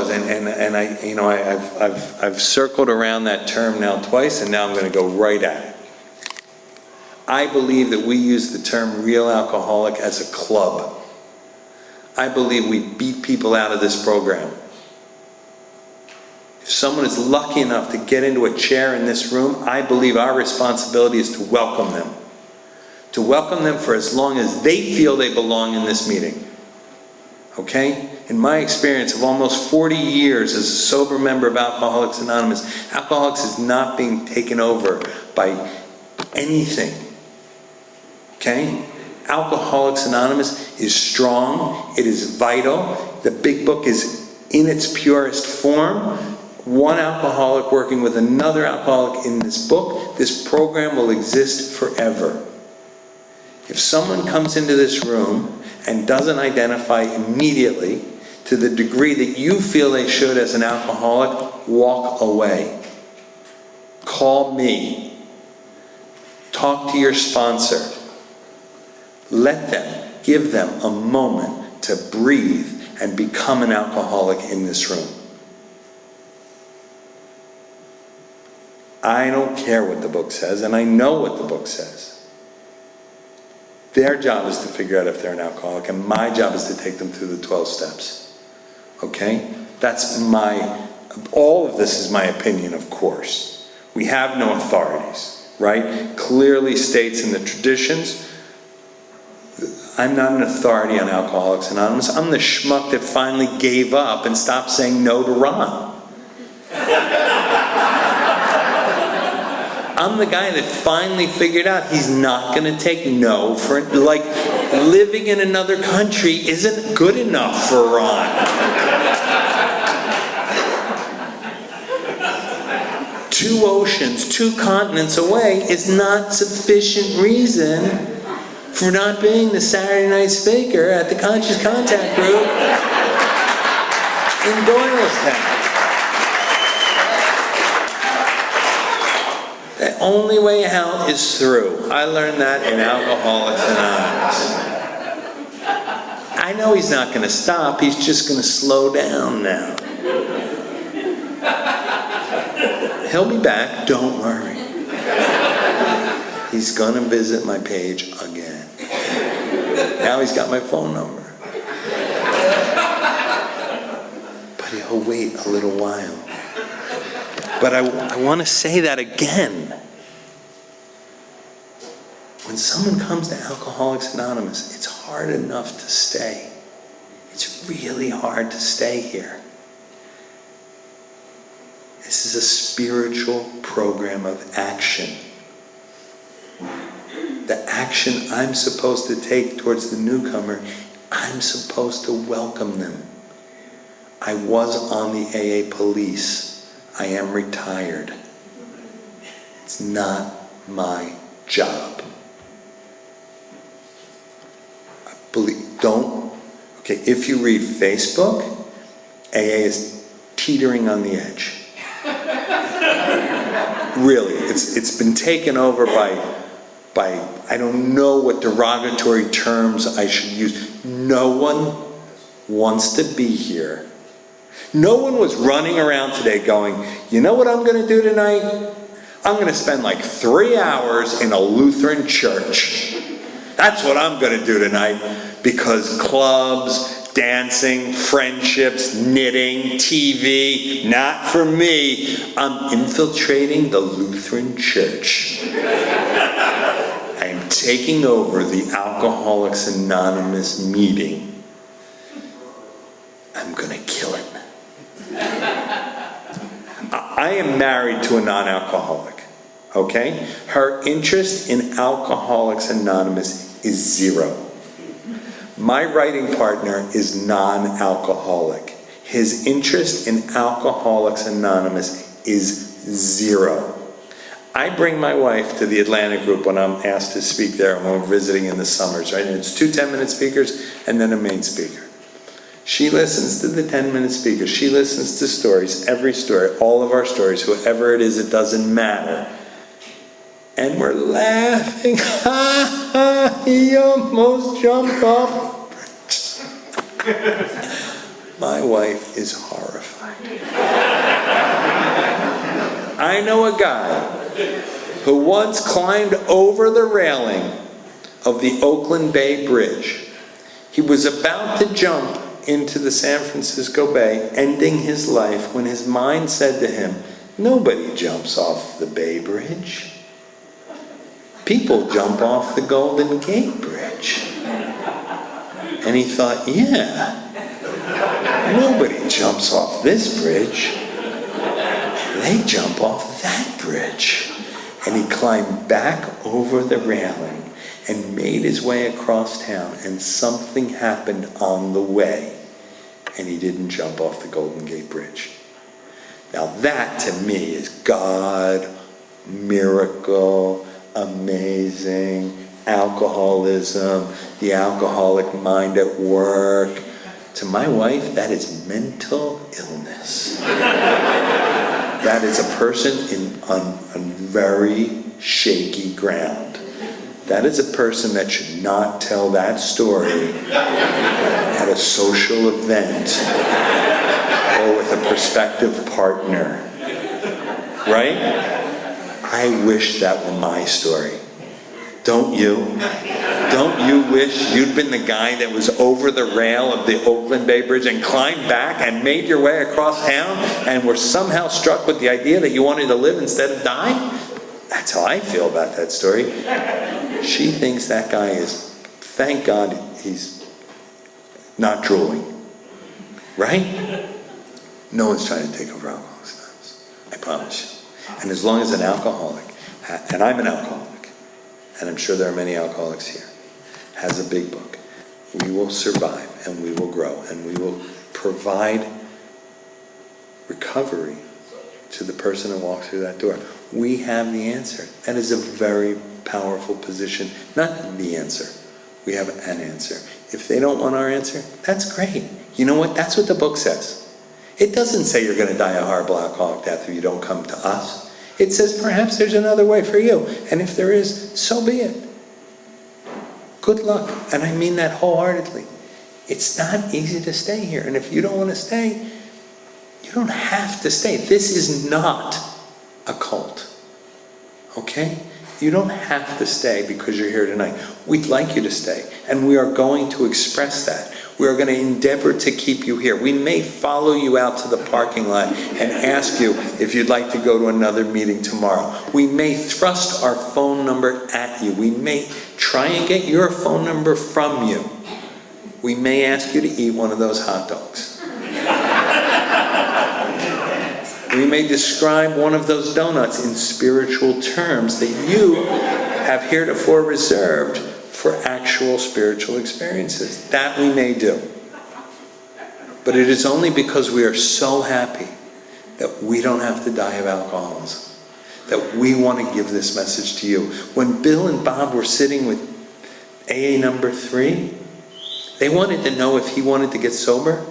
and I've circled around that term now twice, and now I'm going to go right at it. I believe that we use the term real alcoholic as a club. I believe we beat people out of this program. If someone is lucky enough to get into a chair in this room, I believe our responsibility is to welcome them. To welcome them for as long as they feel they belong in this meeting. Okay? In my experience of almost 40 years as a sober member of Alcoholics Anonymous, Alcoholics is not being taken over by anything. Okay? Alcoholics Anonymous is strong. It is vital. The big book is in its purest form. One alcoholic working with another alcoholic in this book. This program will exist forever. If someone comes into this room and doesn't identify immediately to the degree that you feel they should as an alcoholic, walk away. Call me. Talk to your sponsor. Let them, give them a moment to breathe and become an alcoholic in this room. I don't care what the book says, and I know what the book says. Their job is to figure out if they're an alcoholic, and my job is to take them through the 12 steps. Okay? That's all of this is my opinion, of course. We have no authorities, right? Clearly states in the traditions. I'm not an authority on Alcoholics Anonymous. I'm the schmuck that finally gave up and stopped saying no to Ron. I'm the guy that finally figured out he's not going to take no for, like, living in another country isn't good enough for Ron. 2 oceans, 2 continents away is not sufficient reason for not being the Saturday night speaker at the Conscious Contact Group in Doylestown. The only way out is through. I learned that in Alcoholics Anonymous. I know he's not going to stop. He's just going to slow down now. He'll be back. Don't worry. He's going to visit my page again. Now he's got my phone number. But he'll wait a little while. But I want to say that again. When someone comes to Alcoholics Anonymous, it's hard enough to stay. It's really hard to stay here. This is a spiritual program of action. The action I'm supposed to take towards the newcomer, I'm supposed to welcome them. I was on the AA police. I am retired. It's not my job. Okay, if you read Facebook, AA is teetering on the edge. Really, it's been taken over by I don't know what derogatory terms I should use. No one wants to be here. No one was running around today going, you know what I'm going to do tonight? I'm going to spend like 3 hours in a Lutheran church. That's what I'm going to do tonight, because clubs, dancing, friendships, knitting, TV, not for me. I'm infiltrating the Lutheran church. I'm taking over the Alcoholics Anonymous meeting. I'm going to kill it. I am married to a non-alcoholic, okay? Her interest in Alcoholics Anonymous is 0. My writing partner is non-alcoholic. His interest in Alcoholics Anonymous is 0. I bring my wife to the Atlanta group when I'm asked to speak there when we're visiting in the summers, right? And it's 2 10-minute speakers and then a main speaker. She listens to the 10-minute speakers. She listens to stories, every story, all of our stories, whoever it is, it doesn't matter. And we're laughing. Ha ha, he almost jumped off. My wife is horrified. I know a guy who once climbed over the railing of the Oakland Bay Bridge. He was about to jump into the San Francisco Bay, ending his life, when his mind said to him, "Nobody jumps off the Bay Bridge. People jump off the Golden Gate Bridge." And he thought, yeah, nobody jumps off this bridge. They jump off that bridge. And he climbed back over the railing and made his way across town, and something happened on the way, and he didn't jump off the Golden Gate Bridge. Now that to me is God, miracle, amazing, alcoholism, the alcoholic mind at work. To my wife, that is mental illness. That is a person on very shaky ground. That is a person that should not tell that story at a social event or with a prospective partner. Right? I wish that were my story. Don't you? Don't you wish you'd been the guy that was over the rail of the Oakland Bay Bridge and climbed back and made your way across town and were somehow struck with the idea that you wanted to live instead of die? That's how I feel about that story. She thinks that guy is, thank God he's not drooling. Right? No one's trying to take over Alcoholics Anonymous. I promise you. And as long as an alcoholic, and I'm an alcoholic, and I'm sure there are many alcoholics here, has a big book, we will survive and we will grow and we will provide recovery to the person who walks through that door. We have the answer. That is a very powerful position. Not the answer. We have an answer. If they don't want our answer, that's great. You know what? That's what the book says. It doesn't say you're going to die a horrible alcoholic death if you don't come to us. It says perhaps there's another way for you. And if there is, so be it. Good luck. And I mean that wholeheartedly. It's not easy to stay here. And if you don't want to stay, you don't have to stay. This is not a cult. Okay? You don't have to stay because you're here tonight. We'd like you to stay. And we are going to express that. We are going to endeavor to keep you here. We may follow you out to the parking lot and ask you if you'd like to go to another meeting tomorrow. We may thrust our phone number at you. We may try and get your phone number from you. We may ask you to eat one of those hot dogs. We may describe one of those donuts in spiritual terms that you have heretofore reserved for actual spiritual experiences. That we may do. But it is only because we are so happy that we don't have to die of alcoholism, that we want to give this message to you. When Bill and Bob were sitting with AA number 3, they wanted to know if he wanted to get sober.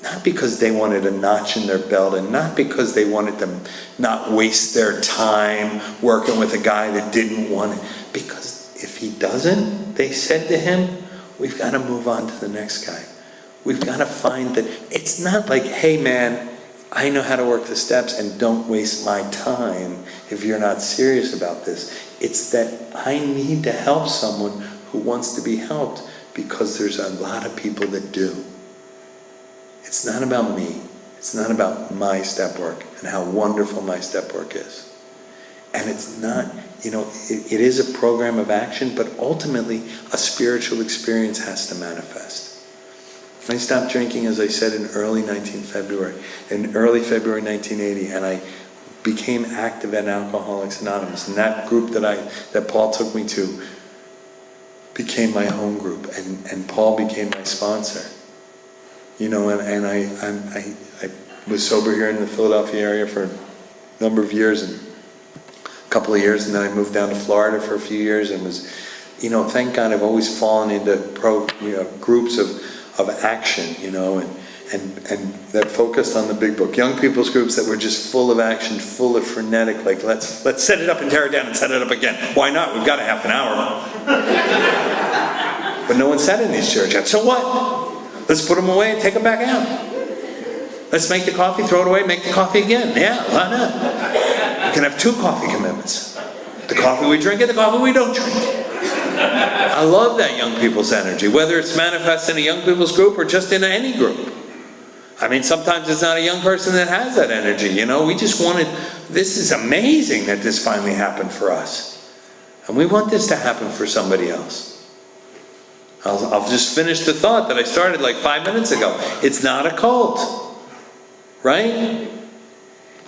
Not because they wanted a notch in their belt, and not because they wanted to not waste their time working with a guy that didn't want it. Because if he doesn't, they said to him, we've got to move on to the next guy. We've got to find that it's not like, hey man, I know how to work the steps and don't waste my time if you're not serious about this. It's that I need to help someone who wants to be helped because there's a lot of people that do. It's not about me. It's not about my step work and how wonderful my step work is. And it's not, it is a program of action, but ultimately a spiritual experience has to manifest. I stopped drinking, as I said, in early February 1980, and I became active in Alcoholics Anonymous. And that group that Paul took me to became my home group, and Paul became my sponsor. And I was sober here in the Philadelphia area for a number of years, and a couple of years, and then I moved down to Florida for a few years, and was, thank God I've always fallen into groups of action, and that focused on the big book. Young people's groups that were just full of action, full of frenetic, like let's set it up and tear it down and set it up again. Why not? We've got a half an hour. But no one sat in these chairs yet. So what? Let's put them away and take them back out. Let's make the coffee, throw it away, make the coffee again. Yeah, why not? We can have 2 coffee commitments. The coffee we drink and the coffee we don't drink. I love that young people's energy, whether it's manifest in a young people's group or just in any group. I mean, sometimes it's not a young person that has that energy, you know. We just wanted, this is amazing that this finally happened for us. And we want this to happen for somebody else. I'll just finish the thought that I started like 5 minutes ago. It's not a cult, right?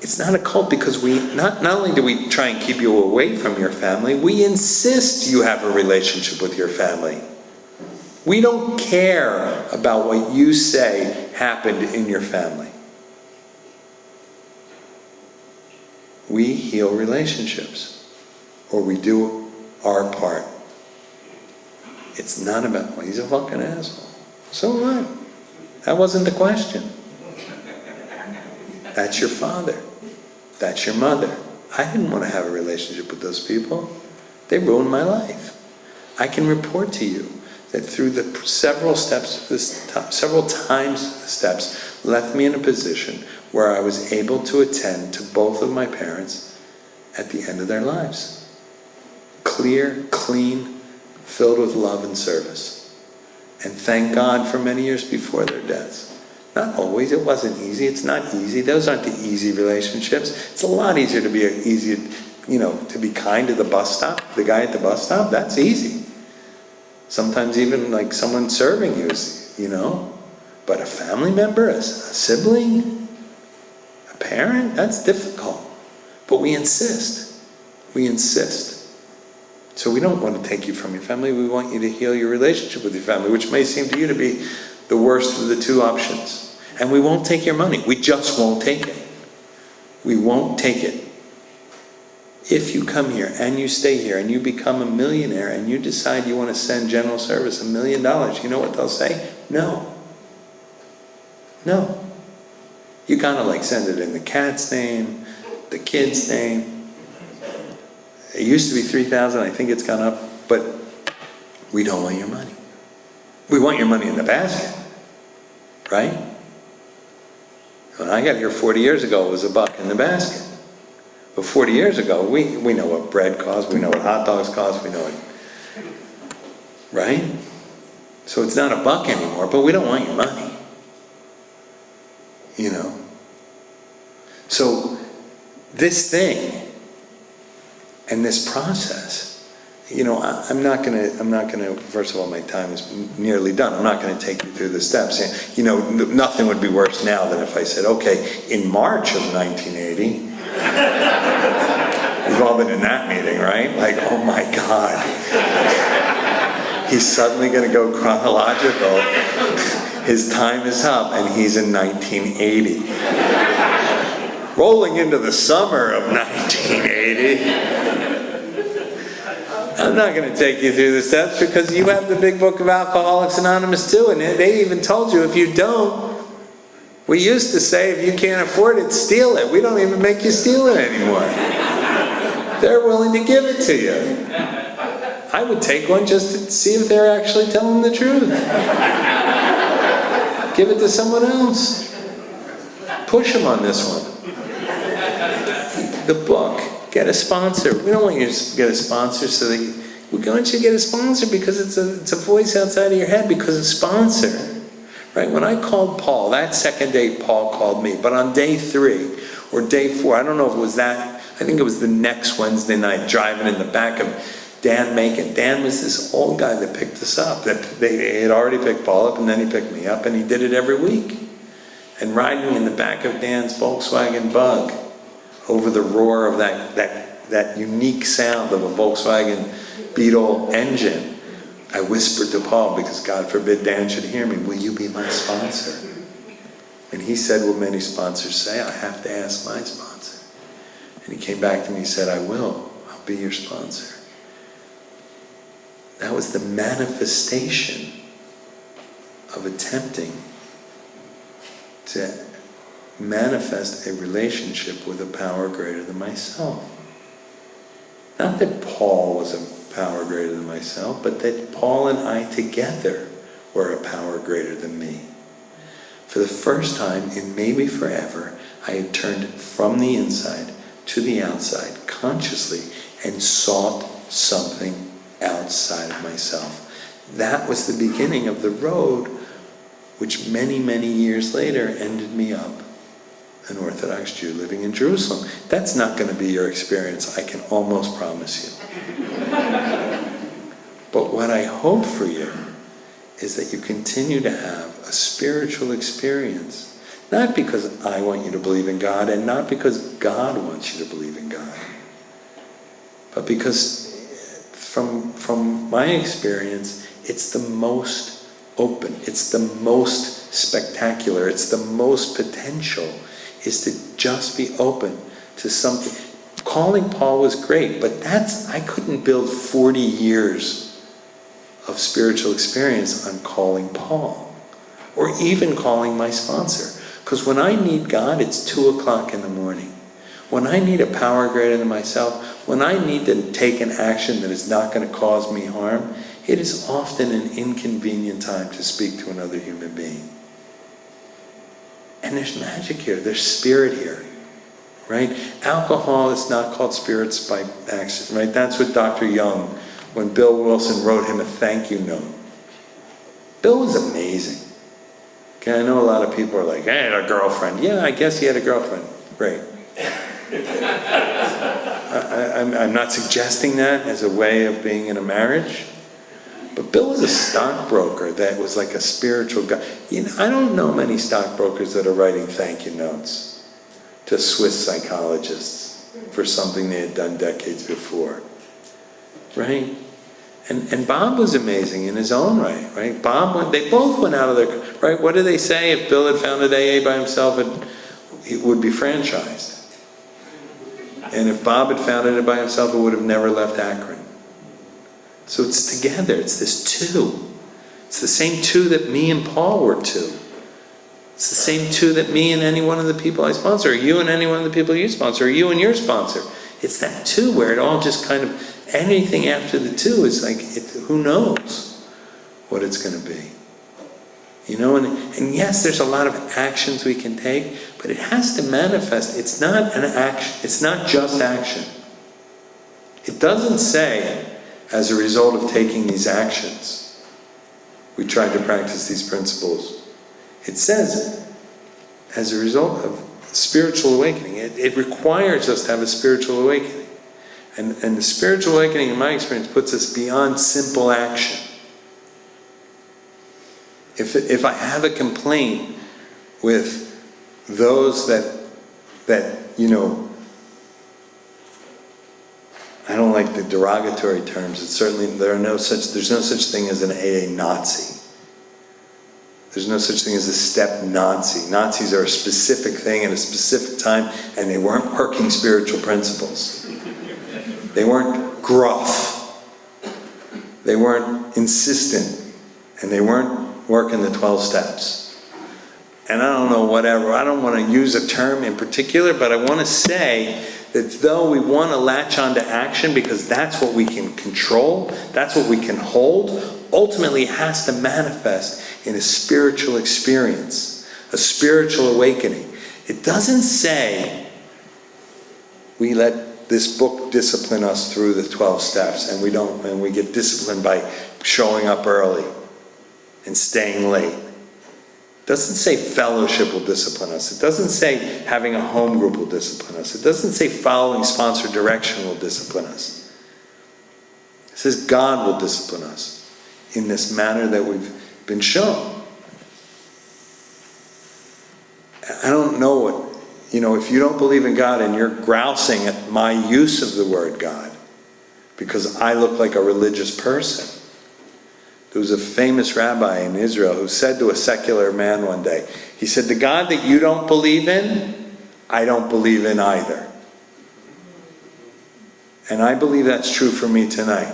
It's not a cult because not only do we try and keep you away from your family, we insist you have a relationship with your family. We don't care about what you say happened in your family. We heal relationships, or we do our part. It's not about, well, he's a fucking asshole. So what? That wasn't the question. That's your father. That's your mother. I didn't want to have a relationship with those people. They ruined my life. I can report to you that through the several times the steps left me in a position where I was able to attend to both of my parents at the end of their lives. Clear, clean, filled with love and service. And thank God for many years before their deaths. Not always, it wasn't easy, it's not easy. Those aren't the easy relationships. It's a lot easier to be to be kind to the bus stop, the guy at the bus stop, that's easy. Sometimes even like someone serving you is, but a family member, a sibling, a parent, that's difficult. But we insist. We insist. So we don't want to take you from your family. We want you to heal your relationship with your family, which may seem to you to be the worst of the 2 options. And we won't take your money. We just won't take it. We won't take it. If you come here and you stay here and you become a millionaire and you decide you want to send General Service $1 million, you know what they'll say? No. No. You kind of like send it in the cat's name, the kid's name. It used to be $3,000. I think it's gone up. But we don't want your money. We want your money in the basket. Right? When I got here 40 years ago, it was $1 in the basket. But 40 years ago, we know what bread costs, we know what hot dogs cost, we know it. Right? So it's not $1 anymore, but we don't want your money. So this thing and this process, I'm not gonna, first of all, my time is nearly done. I'm not gonna take you through the steps. Nothing would be worse now than if I said, okay, in March of 1980, we've all been in that meeting, right? Like, oh my God. He's suddenly gonna go chronological. His time is up and he's in 1980. Rolling into the summer of 1980. I'm not going to take you through the steps because you have the big book of Alcoholics Anonymous too, and they even told you if you don't, we used to say if you can't afford it, steal it. We don't even make you steal it anymore. They're willing to give it to you. I would take one just to see if they're actually telling the truth. Give it to someone else. Push them on this one. The book. Get a sponsor. We don't want you to get a sponsor we want you to get a sponsor because it's a voice outside of your head, because a sponsor. Right? When I called Paul, that second day Paul called me, but on day 3 or day 4, I don't know if it was that, I think it was the next Wednesday night, driving in the back of Dan Macon. Dan was this old guy that picked us up. They had already picked Paul up and then he picked me up, and he did it every week. And riding in the back of Dan's Volkswagen Bug, over the roar of that unique sound of a Volkswagen Beetle engine, I whispered to Paul, because God forbid Dan should hear me, will you be my sponsor? And he said what many sponsors say, I have to ask my sponsor. And he came back to me and said, I will. I'll be your sponsor. That was the manifestation of attempting to manifest a relationship with a power greater than myself. Not that Paul was a power greater than myself, but that Paul and I together were a power greater than me. For the first time in maybe forever, I had turned from the inside to the outside consciously and sought something outside of myself. That was the beginning of the road, which many, many years later ended me up an Orthodox Jew living in Jerusalem. That's not going to be your experience, I can almost promise you. But what I hope for you is that you continue to have a spiritual experience, not because I want you to believe in God and not because God wants you to believe in God, but because from my experience, it's the most open, it's the most spectacular, it's the most potential, is to just be open to something. Calling Paul was great, but I couldn't build 40 years of spiritual experience on calling Paul, or even calling my sponsor. Because when I need God, it's 2 o'clock in the morning. When I need a power greater than myself, when I need to take an action that is not going to cause me harm, it is often an inconvenient time to speak to another human being. And there's magic here, there's spirit here, right? Alcohol is not called spirits by accident, right? That's what Dr. Young, when Bill Wilson wrote him a thank you note. Bill was amazing. Okay, I know a lot of people are like, I had a girlfriend. Yeah, I guess he had a girlfriend. Great. I'm not suggesting that as a way of being in a marriage. But Bill was a stockbroker that was like a spiritual guy. You know, I don't know many stockbrokers that are writing thank you notes to Swiss psychologists for something they had done decades before. Right? And Bob was amazing in his own right? Bob they both went out of their, right? What do they say? If Bill had founded AA by himself, it would be franchised. And if Bob had founded it by himself, it would have never left Akron. So it's together, it's this two. It's the same two that me and Paul were two. It's the same two that me and any one of the people I sponsor, or you and any one of the people you sponsor, or you and your sponsor. It's that two where it all just kind of, anything after the two is like, who knows what it's going to be. You know, and yes, there's a lot of actions we can take, but it has to manifest. It's not an action. It's not just action. It doesn't say, as a result of taking these actions, we tried to practice these principles. It says, as a result of spiritual awakening, it requires us to have a spiritual awakening. And the spiritual awakening, in my experience, puts us beyond simple action. If I have a complaint with those that you know, I don't like the derogatory terms. It's certainly there's no such thing as an AA Nazi. There's no such thing as a step Nazi. Nazis are a specific thing at a specific time, and they weren't working spiritual principles. They weren't gruff. They weren't insistent, and they weren't working the 12 steps. And I don't know, whatever. I don't want to use a term in particular, but I want to say that though we want to latch onto action because that's what we can control, that's what we can hold, ultimately it has to manifest in a spiritual experience, a spiritual awakening. It doesn't say we let this book discipline us through the 12 steps and we get disciplined by showing up early and staying late. It doesn't say fellowship will discipline us. It doesn't say having a home group will discipline us. It doesn't say following sponsored direction will discipline us. It says God will discipline us in this manner that we've been shown. I don't know what, if you don't believe in God and you're grousing at my use of the word God because I look like a religious person. There was a famous rabbi in Israel who said to a secular man one day, he said, the God that you don't believe in, I don't believe in either. And I believe that's true for me tonight.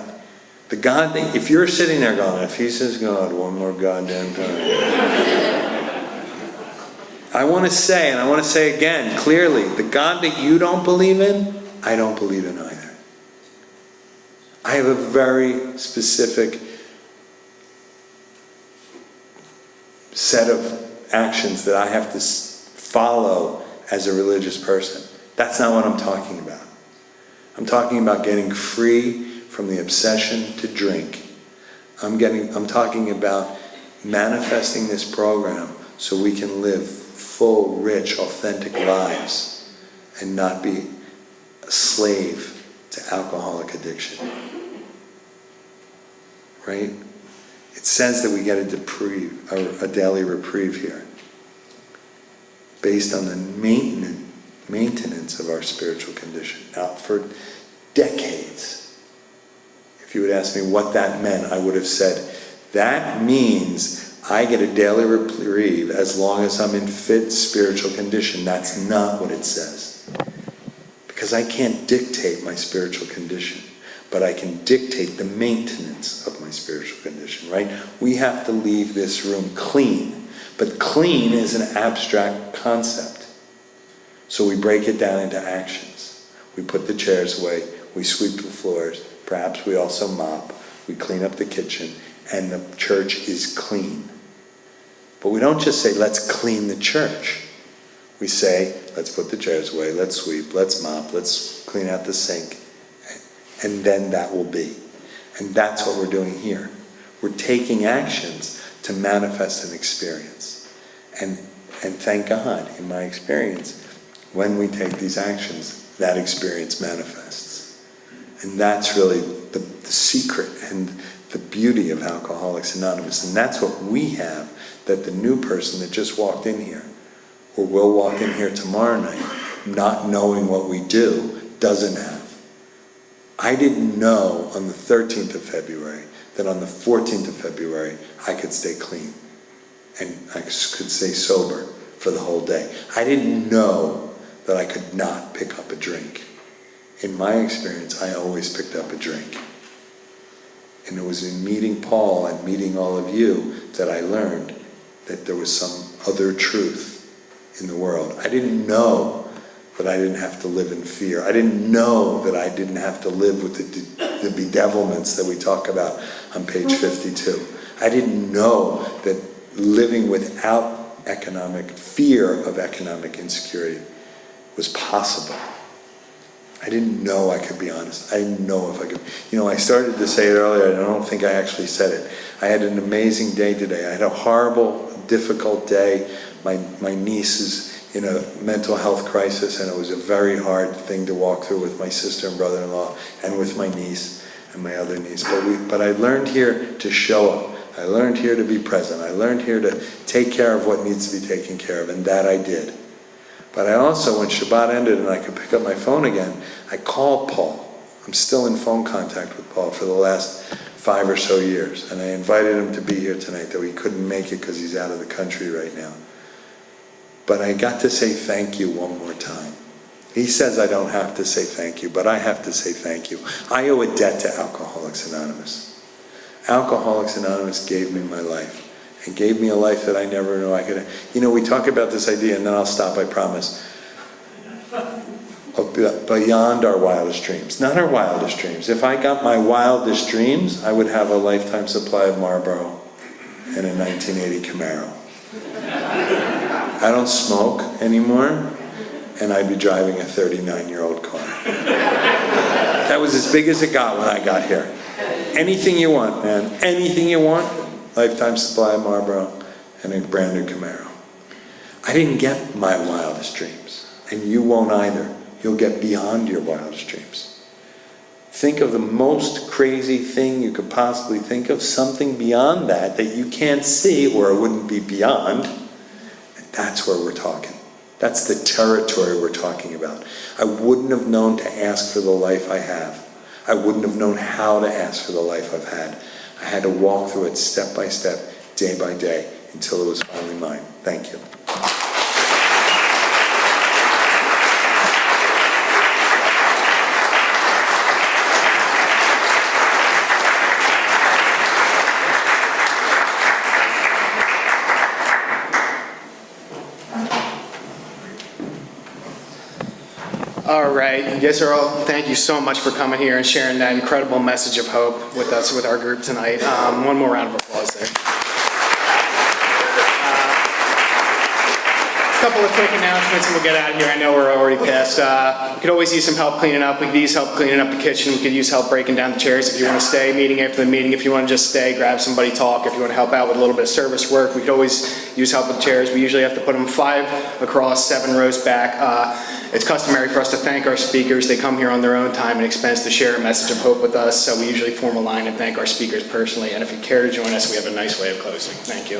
The God that, if you're sitting there going, if he says God one more goddamn time. I want to say, and I want to say again, clearly, the God that you don't believe in, I don't believe in either. I have a very specific set of actions that I have to follow as a religious person. That's not what I'm talking about. I'm talking about getting free from the obsession to drink. I'm talking about manifesting this program so we can live full, rich, authentic lives and not be a slave to alcoholic addiction. Right? It says that we get a daily reprieve here based on the maintenance of our spiritual condition. Now, for decades, if you would ask me what that meant, I would have said, that means I get a daily reprieve as long as I'm in fit spiritual condition. That's not what it says. Because I can't dictate my spiritual condition, but I can dictate the maintenance of my spiritual condition, right? We have to leave this room clean, but clean is an abstract concept. So we break it down into actions. We put the chairs away, we sweep the floors, perhaps we also mop, we clean up the kitchen, and the church is clean. But we don't just say, let's clean the church. We say, let's put the chairs away, let's sweep, let's mop, let's clean out the sink, and then that will be. And that's what we're doing here. We're taking actions to manifest an experience. And thank God, in my experience, when we take these actions, that experience manifests. And that's really the secret and the beauty of Alcoholics Anonymous. And that's what we have that the new person that just walked in here, or will walk in here tomorrow night, not knowing what we do, doesn't have. I didn't know on the 13th of February that on the 14th of February I could stay clean and I could stay sober for the whole day. I didn't know that I could not pick up a drink. In my experience, I always picked up a drink. And it was in meeting Paul and meeting all of you that I learned that there was some other truth in the world. I didn't know that I didn't have to live in fear. I didn't know that I didn't have to live with the bedevilments that we talk about on page 52. I didn't know that living without fear of economic insecurity was possible. I didn't know I could be honest. I didn't know if I could. I started to say it earlier, and I don't think I actually said it. I had an amazing day today. I had a horrible, difficult day. My niece is in a mental health crisis, and it was a very hard thing to walk through with my sister and brother-in-law, and with my niece and my other niece. But I learned here to show up. I learned here to be present. I learned here to take care of what needs to be taken care of, and that I did. But I also, when Shabbat ended and I could pick up my phone again, I called Paul. I'm still in phone contact with Paul for the last 5 or so years. And I invited him to be here tonight, though he couldn't make it because he's out of the country right now. But I got to say thank you one more time. He says I don't have to say thank you, but I have to say thank you. I owe a debt to Alcoholics Anonymous. Alcoholics Anonymous gave me my life. And gave me a life that I never knew I could have. We talk about this idea, and then I'll stop, I promise, of beyond our wildest dreams. Not our wildest dreams. If I got my wildest dreams, I would have a lifetime supply of Marlboro and a 1980 Camaro. I don't smoke anymore, and I'd be driving a 39-year-old car. That was as big as it got when I got here. Anything you want, man. Anything you want. Lifetime supply of Marlboro and a brand new Camaro. I didn't get my wildest dreams, and you won't either. You'll get beyond your wildest dreams. Think of the most crazy thing you could possibly think of, something beyond that you can't see, or it wouldn't be beyond. And that's where we're talking. That's the territory we're talking about. I wouldn't have known to ask for the life I have. I wouldn't have known how to ask for the life I've had. I had to walk through it step by step, day by day, until it was finally mine. Thank you. All right, Yisreal, thank you so much for coming here and sharing that incredible message of hope with us, with our group tonight. One more round of applause there. Couple of quick announcements and we'll get out of here. I know we're already past. We could always use some help cleaning up. We could use help cleaning up the kitchen. We could use help breaking down the chairs if you want to stay, meeting after the meeting. If you want to just stay, grab somebody, talk. If you want to help out with a little bit of service work, we could always use help with chairs. We usually have to put them 5 across, 7 rows back. It's customary for us to thank our speakers. They come here on their own time and expense to share a message of hope with us. So we usually form a line and thank our speakers personally. And if you care to join us, we have a nice way of closing. Thank you.